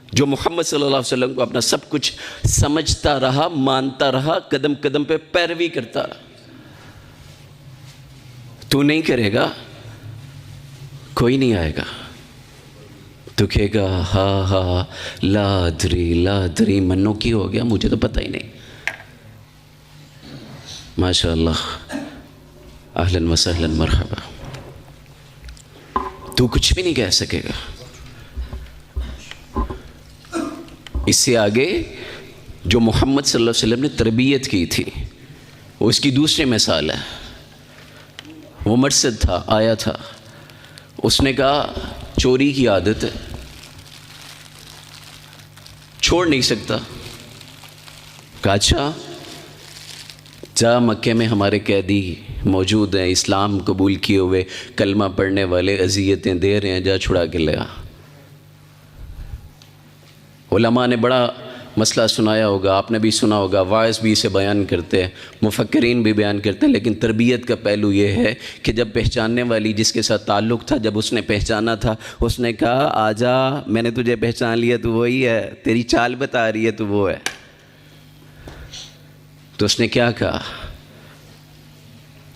جو محمد صلی اللہ علیہ وسلم کو اپنا سب کچھ سمجھتا رہا، مانتا رہا، قدم قدم پہ پیروی کرتا رہا۔ تو نہیں کرے گا، کوئی نہیں آئے گا، تو کہے گا ہاں لا ادری منو کی ہو گیا، مجھے تو پتہ ہی نہیں۔ ماشاء اللہ، اہلاً وسہلاً مرحبا۔ تو کچھ بھی نہیں کہہ سکے گا۔ اس سے آگے جو محمد صلی اللہ علیہ وسلم نے تربیت کی تھی، وہ اس کی دوسری مثال ہے۔ وہ مرشد تھا، آیا تھا، اس نے کہا چوری کی عادت ہے، چھوڑ نہیں سکتا۔ کہا اچھا، جا مکے میں ہمارے قیدی موجود ہیں، اسلام قبول کیے ہوئے، کلمہ پڑھنے والے، اذیتیں دے رہے ہیں، جا چھڑا کے لے آ۔ علماء نے بڑا مسئلہ سنایا ہوگا، آپ نے بھی سنا ہوگا، واعظ بھی اسے بیان کرتے ہیں، مفکرین بھی بیان کرتے ہیں، لیکن تربیت کا پہلو یہ ہے کہ جب پہچاننے والی جس کے ساتھ تعلق تھا، جب اس نے پہچانا تھا، اس نے کہا آجا، میں نے تجھے پہچان لیا، تو وہی ہے، تیری چال بتا رہی ہے، تو وہ ہے۔ تو اس نے کیا کہا؟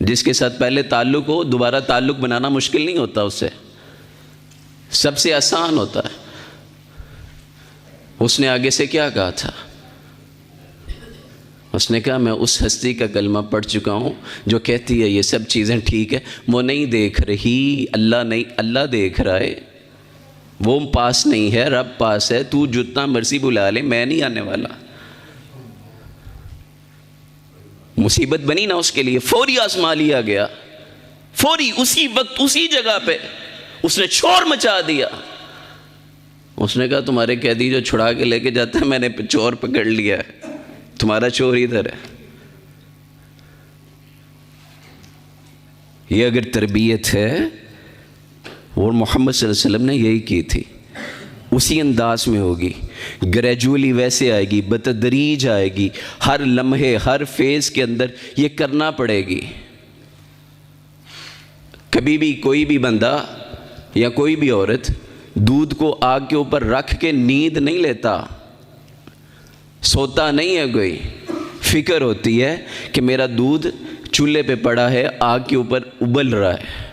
جس کے ساتھ پہلے تعلق ہو، دوبارہ تعلق بنانا مشکل نہیں ہوتا، اس سے سب سے آسان ہوتا ہے۔ اس نے آگے سے کیا کہا تھا؟ اس نے کہا میں اس ہستی کا کلمہ پڑھ چکا ہوں جو کہتی ہے یہ سب چیزیں ٹھیک ہے، وہ نہیں دیکھ رہی، اللہ دیکھ رہا ہے، وہ پاس نہیں ہے، رب پاس ہے، تو جتنا مرضی بلا لے، میں نہیں آنے والا۔ مصیبت بنی نا اس کے لیے، فوری آزما لیا گیا، فوری اسی وقت اسی جگہ پہ اس نے شور مچا دیا۔ اس نے کہا تمہارے قیدی جو چھڑا کے لے کے جاتا ہے، میں نے چور پکڑ لیا ہے، تمہارا چور ادھر ہے۔ یہ اگر تربیت ہے، اور محمد صلی اللہ علیہ وسلم نے یہی کی تھی، اسی انداز میں ہوگی، گریجولی ویسے آئے گی، بتدریج آئے گی، ہر لمحے ہر فیز کے اندر یہ کرنا پڑے گی۔ کبھی بھی کوئی بھی بندہ یا کوئی بھی عورت دودھ کو آگ کے اوپر رکھ کے نیند نہیں لیتا، سوتا نہیں ہے، کوئی فکر ہوتی ہے کہ میرا دودھ چولہے پہ پڑا ہے، آگ کے اوپر ابل رہا ہے۔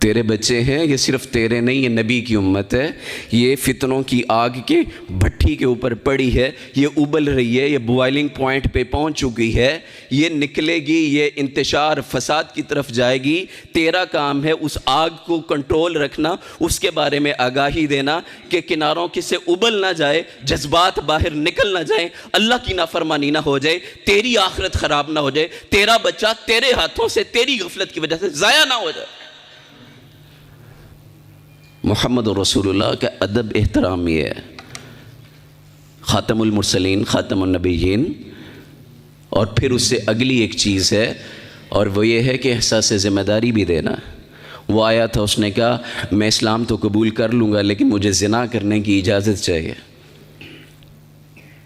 تیرے بچے ہیں، یہ صرف تیرے نہیں، یہ نبی کی امت ہے، یہ فتنوں کی آگ کے بھٹی کے اوپر پڑی ہے، یہ ابل رہی ہے، یہ بوائلنگ پوائنٹ پہ پہنچ چکی ہے، یہ نکلے گی، یہ انتشار فساد کی طرف جائے گی۔ تیرا کام ہے اس آگ کو کنٹرول رکھنا، اس کے بارے میں آگاہی دینا کہ کناروں کے سے ابل نہ جائے، جذبات باہر نکل نہ جائیں، اللہ کی نافرمانی نہ ہو جائے، تیری آخرت خراب نہ ہو جائے، تیرا بچہ تیرے ہاتھوں سے تیری غفلت کی وجہ سے ضائع نہ ہو جائے۔ محمد رسول اللہ کا ادب احترام یہ ہے، خاتم المرسلین، خاتم النبیین۔ اور پھر اس سے اگلی ایک چیز ہے، اور وہ یہ ہے کہ احساس ذمہ داری بھی دینا۔ وہ آیا تھا، اس نے کہا میں اسلام تو قبول کر لوں گا لیکن مجھے زنا کرنے کی اجازت چاہیے۔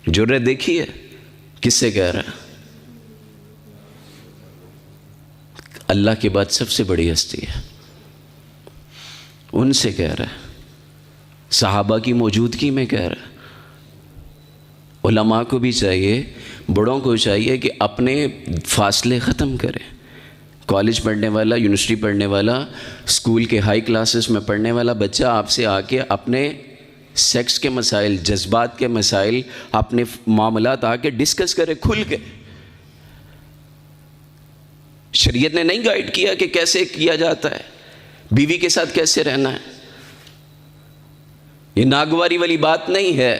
جرأت دیکھیے کس سے کہہ رہا ہے؟ اللہ کے بعد سب سے بڑی ہستی ہے، ان سے کہہ رہا ہے، صحابہ کی موجودگی میں کہہ رہا ہے۔ علماء کو بھی چاہیے، بڑوں کو چاہیے کہ اپنے فاصلے ختم کریں۔ کالج پڑھنے والا، یونیورسٹی پڑھنے والا، اسکول کے ہائی کلاسز میں پڑھنے والا بچہ آپ سے آ کے اپنے سیکس کے مسائل، جذبات کے مسائل، اپنے معاملات آ کے ڈسکس کرے کھل کے۔ شریعت نے نہیں گائیڈ کیا کہ کیسے کیا جاتا ہے، بیوی کے ساتھ کیسے رہنا ہے، یہ ناگواری والی بات نہیں ہے۔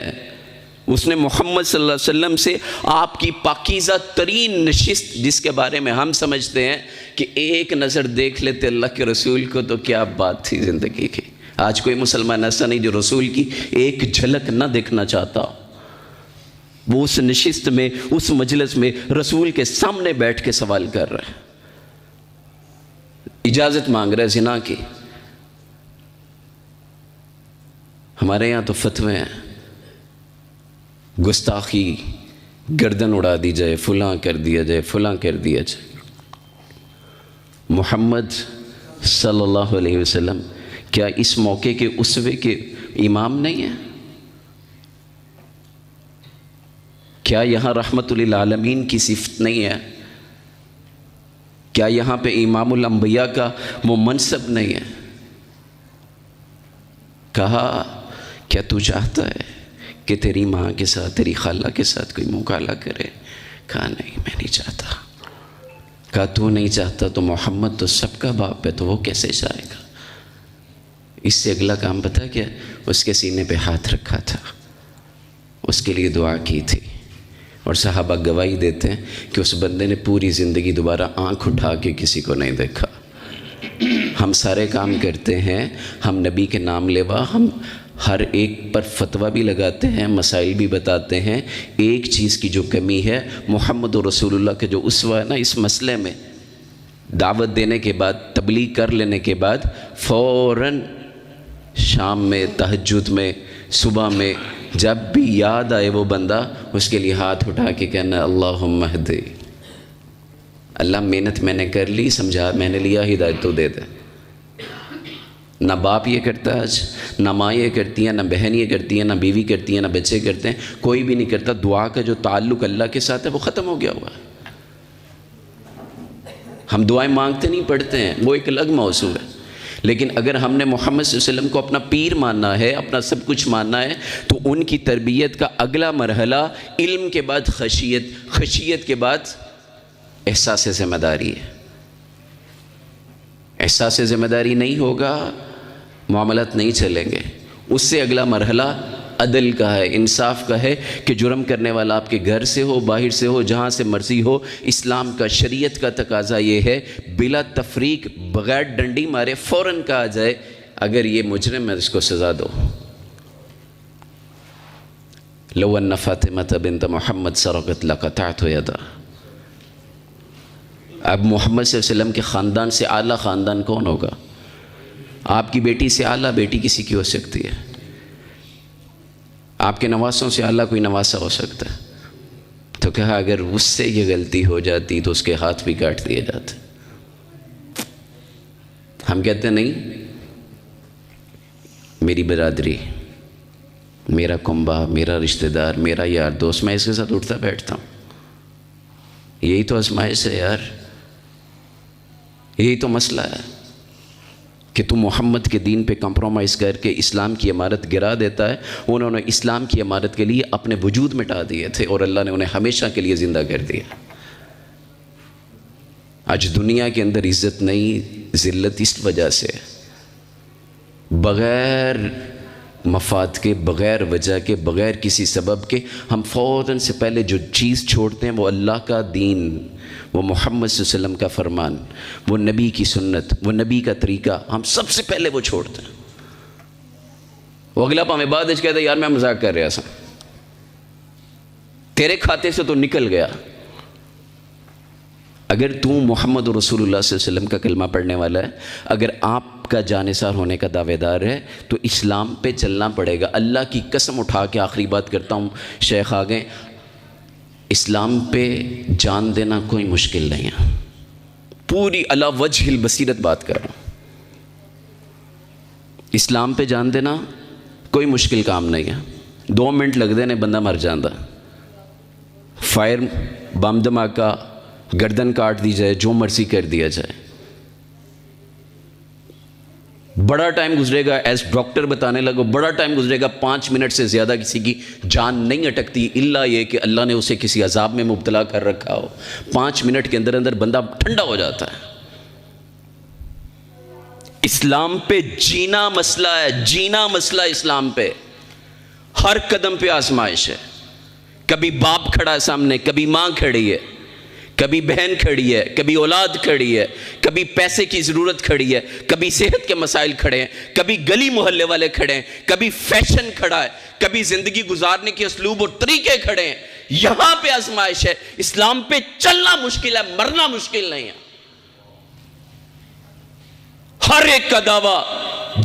اس نے محمد صلی اللہ علیہ وسلم سے آپ کی پاکیزہ ترین نشست، جس کے بارے میں ہم سمجھتے ہیں کہ ایک نظر دیکھ لیتے اللہ کے رسول کو تو کیا بات تھی زندگی کی۔ آج کوئی مسلمان ایسا نہیں جو رسول کی ایک جھلک نہ دیکھنا چاہتا۔ وہ اس نشست میں، اس مجلس میں رسول کے سامنے بیٹھ کے سوال کر رہا ہے، اجازت مانگ رہے زنا کی۔ ہمارے یہاں تو فتوے ہیں، گستاخی، گردن اڑا دی جائے، فلاں کر دیا جائے، فلاں کر دیا جائے۔ محمد صلی اللہ علیہ وسلم کیا اس موقع کے اسوے کے امام نہیں ہیں؟ کیا یہاں رحمت للعالمین کی صفت نہیں ہے؟ کیا یہاں پہ امام الانبیاء کا وہ منصب نہیں ہے؟ کہا کیا تو چاہتا ہے کہ تیری ماں کے ساتھ، تیری خالہ کے ساتھ کوئی مکالمہ کرے؟ کہا نہیں، میں نہیں چاہتا۔ کہا تو نہیں چاہتا تو محمد تو سب کا باپ ہے، تو وہ کیسے چاہے گا؟ اس سے اگلا کام پتہ کیا؟ اس کے سینے پہ ہاتھ رکھا تھا، اس کے لیے دعا کی تھی، اور صحابہ گواہی دیتے ہیں کہ اس بندے نے پوری زندگی دوبارہ آنکھ اٹھا کے کسی کو نہیں دیکھا۔ ہم سارے کام کرتے ہیں، ہم نبی کے نام لیوا، ہم ہر ایک پر فتویٰ بھی لگاتے ہیں، مسائل بھی بتاتے ہیں۔ ایک چیز کی جو کمی ہے، محمد رسول اللہ کے جو اسوہ ہے نا اس مسئلے میں، دعوت دینے کے بعد، تبلیغ کر لینے کے بعد فوراً شام میں، تہجد میں، صبح میں، جب بھی یاد آئے وہ بندہ، اس کے لیے ہاتھ اٹھا کے کہنا اللہم اہدی، اللہ محنت میں نے کر لی، سمجھا میں نے لیا، ہدایت تو دے دے۔ نہ باپ یہ کرتا ہے آج، نہ ماں یہ کرتی ہیں، نہ بہن یہ کرتی ہیں، نہ بیوی کرتی ہیں، نہ بچے کرتے ہیں، کوئی بھی نہیں کرتا۔ دعا کا جو تعلق اللہ کے ساتھ ہے وہ ختم ہو گیا ہوا ہے۔ ہم دعائیں مانگتے نہیں، پڑھتے ہیں، وہ ایک الگ موضوع ہے۔ لیکن اگر ہم نے محمد صلی اللہ علیہ وسلم کو اپنا پیر ماننا ہے، اپنا سب کچھ ماننا ہے، تو ان کی تربیت کا اگلا مرحلہ علم کے بعد خشیت، خشیت کے بعد احساس ذمہ داری ہے۔ احساس ذمہ داری نہیں ہوگا، معاملات نہیں چلیں گے۔ اس سے اگلا مرحلہ عدل کا ہے، انصاف کا ہے کہ جرم کرنے والا آپ کے گھر سے ہو، باہر سے ہو، جہاں سے مرضی ہو، اسلام کا، شریعت کا تقاضا یہ ہے بلا تفریق، بغیر ڈنڈی مارے فوراً کہا جائے اگر یہ مجرم ہے اس کو سزا دو۔ لو ان فاطمہ بنت محمد سرقت لقطعت یدہا۔ اب محمد صلی اللہ علیہ وسلم کے خاندان سے اعلیٰ خاندان کون ہوگا؟ آپ کی بیٹی سے اعلیٰ بیٹی کسی کی ہو سکتی ہے، آپ کے نواسوں سے اعلیٰ کوئی نواسا ہو سکتا ہے۔ تو کہا اگر اس سے یہ غلطی ہو جاتی تو اس کے ہاتھ بھی کاٹ دیے جاتے۔ ہم ہم کہتے ہیں نہیں، میری برادری، میرا کنبہ، میرا رشتہ دار، میرا یار دوست، میں اس کے ساتھ اٹھتا بیٹھتا ہوں۔ یہی تو آزمائش ہے یار، یہی تو مسئلہ ہے کہ تو محمد کے دین پہ کمپرومائز کر کے اسلام کی عمارت گرا دیتا ہے۔ انہوں نے اسلام کی عمارت کے لیے اپنے وجود مٹا دیے تھے اور اللہ نے انہیں ہمیشہ کے لیے زندہ کر دیا۔ آج دنیا کے اندر عزت نہیں، ذلت اس وجہ سے، بغیر مفاد کے، بغیر وجہ کے، بغیر کسی سبب کے ہم فوراً سے پہلے جو چیز چھوڑتے ہیں وہ اللہ کا دین، وہ محمد صلی اللہ علیہ وسلم کا فرمان، وہ نبی کی سنت، وہ نبی کا طریقہ، ہم سب سے پہلے وہ چھوڑتے ہیں۔ وہ اگلا پہ ہمیں بعد کہتا ہے یار میں مذاق کر رہا سا، تیرے کھاتے سے تو نکل گیا۔ اگر تو محمد رسول اللہ صلی اللہ علیہ وسلم کا کلمہ پڑھنے والا ہے، اگر آپ کا جانثار ہونے کا دعوے دار ہے تو اسلام پہ چلنا پڑے گا۔ اللہ کی قسم اٹھا کے آخری بات کرتا ہوں، شیخ آ گئے، اسلام پہ جان دینا کوئی مشکل نہیں ہے، پوری علی وجہ البصیرت بات کر رہا ہوں۔ اسلام پہ جان دینا کوئی مشکل کام نہیں ہے، 2 منٹ لگ دینے بندہ مر جاندہ، فائر بم دھماکہ، گردن کاٹ دی جائے، جو مرضی کر دیا جائے، بڑا ٹائم گزرے گا، ایز ڈاکٹر بتانے لگو بڑا ٹائم گزرے گا، 5 منٹ سے زیادہ کسی کی جان نہیں اٹکتی، الا یہ کہ اللہ نے اسے کسی عذاب میں مبتلا کر رکھا ہو۔ 5 منٹ کے اندر اندر بندہ ٹھنڈا ہو جاتا ہے۔ اسلام پہ جینا مسئلہ ہے، جینا مسئلہ اسلام پہ، ہر قدم پہ آزمائش ہے۔ کبھی باپ کھڑا ہے سامنے، کبھی ماں کھڑی ہے، کبھی بہن کھڑی ہے، کبھی اولاد کھڑی ہے، کبھی پیسے کی ضرورت کھڑی ہے، کبھی صحت کے مسائل کھڑے ہیں، کبھی گلی محلے والے کھڑے ہیں، کبھی فیشن کھڑا ہے، کبھی زندگی گزارنے کے اسلوب اور طریقے کھڑے ہیں۔ یہاں پہ آزمائش ہے۔ اسلام پہ چلنا مشکل ہے، مرنا مشکل نہیں ہے۔ ہر ایک کا دعویٰ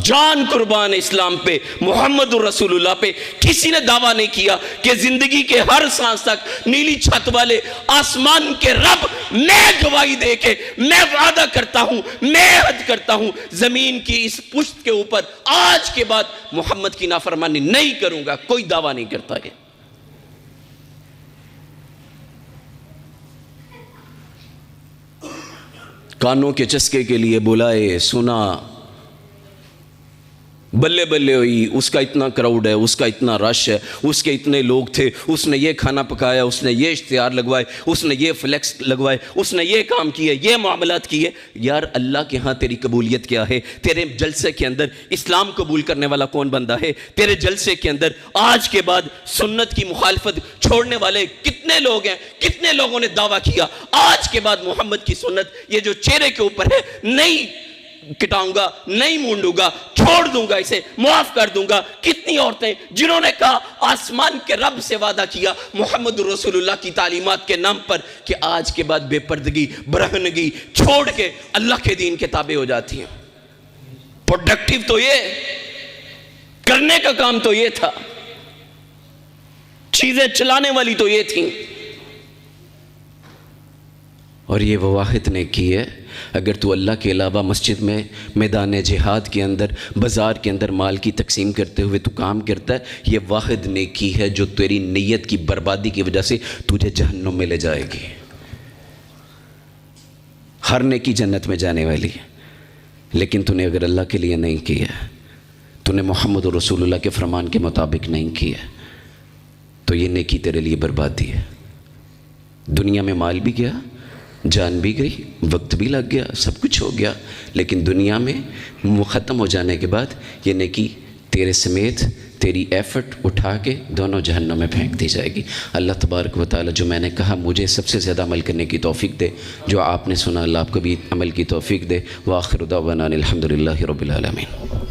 جان قربان اسلام پہ، محمد الرسول اللہ پہ۔ کسی نے دعویٰ نہیں کیا کہ زندگی کے ہر سانس تک نیلی چھت والے آسمان کے رب، میں گواہی دے کے میں وعدہ کرتا ہوں، میں عہد کرتا ہوں، زمین کی اس پشت کے اوپر آج کے بعد محمد کی نافرمانی نہیں کروں گا۔ کوئی دعویٰ نہیں کرتا ہے۔ کانوں کے چسکے کے لیے بلائے، سنا، بلے بلے ہوئی، اس کا اتنا کراؤڈ ہے، اس کا اتنا رش ہے، اس کے اتنے لوگ تھے، اس نے یہ کھانا پکایا، اس نے یہ اشتہار لگوائے، اس نے یہ فلیکس لگوائے، اس نے یہ کام کیے، یہ معاملات کیے۔ یار اللہ کے ہاں تیری قبولیت کیا ہے؟ تیرے جلسے کے اندر اسلام قبول کرنے والا کون بندہ ہے؟ تیرے جلسے کے اندر آج کے بعد سنت کی مخالفت چھوڑنے والے کتنے لوگ ہیں؟ کتنے لوگوں نے دعویٰ کیا آج کے بعد محمد کی سنت یہ جو چہرے کے اوپر ہے نہیں کٹاؤں گا، نہیں مونڈوں گا، چھوڑ دوں گا، اسے معاف کر دوں گا۔ کتنی عورتیں جنہوں نے کہا آسمان کے رب سے وعدہ کیا محمد رسول اللہ کی تعلیمات کے نام پر کہ آج کے بعد بے پردگی، برہنگی چھوڑ کے اللہ کے دین کے تابع ہو جاتی ہیں۔ پروڈکٹیو تو یہ کرنے کا کام تو یہ تھا، چیزیں چلانے والی تو یہ تھیں، اور یہ وہ واحد نے کی ہے۔ اگر تو اللہ کے علاوہ مسجد میں، میدان جہاد کے اندر، بازار کے اندر مال کی تقسیم کرتے ہوئے تو کام کرتا ہے، یہ واحد نیکی ہے جو تیری نیت کی بربادی کی وجہ سے تجھے جہنم میں لے جائے گی۔ ہر نیکی جنت میں جانے والی ہے، لیکن تو نے اگر اللہ کے لیے نہیں کیا، تو نے محمد رسول اللہ کے فرمان کے مطابق نہیں کیا، تو یہ نیکی تیرے لیے بربادی ہے۔ دنیا میں مال بھی گیا، جان بھی گئی، وقت بھی لگ گیا، سب کچھ ہو گیا، لیکن دنیا میں ختم ہو جانے کے بعد یہ نیکی تیرے سمیت تیری ایفرٹ اٹھا کے دونوں جہنم میں پھینک دی جائے گی۔ اللہ تبارک و تعالی جو میں نے کہا مجھے سب سے زیادہ عمل کرنے کی توفیق دے، جو آپ نے سنا اللہ آپ کو بھی عمل کی توفیق دے۔ وآخر دعوانا الحمدللہ رب العالمین۔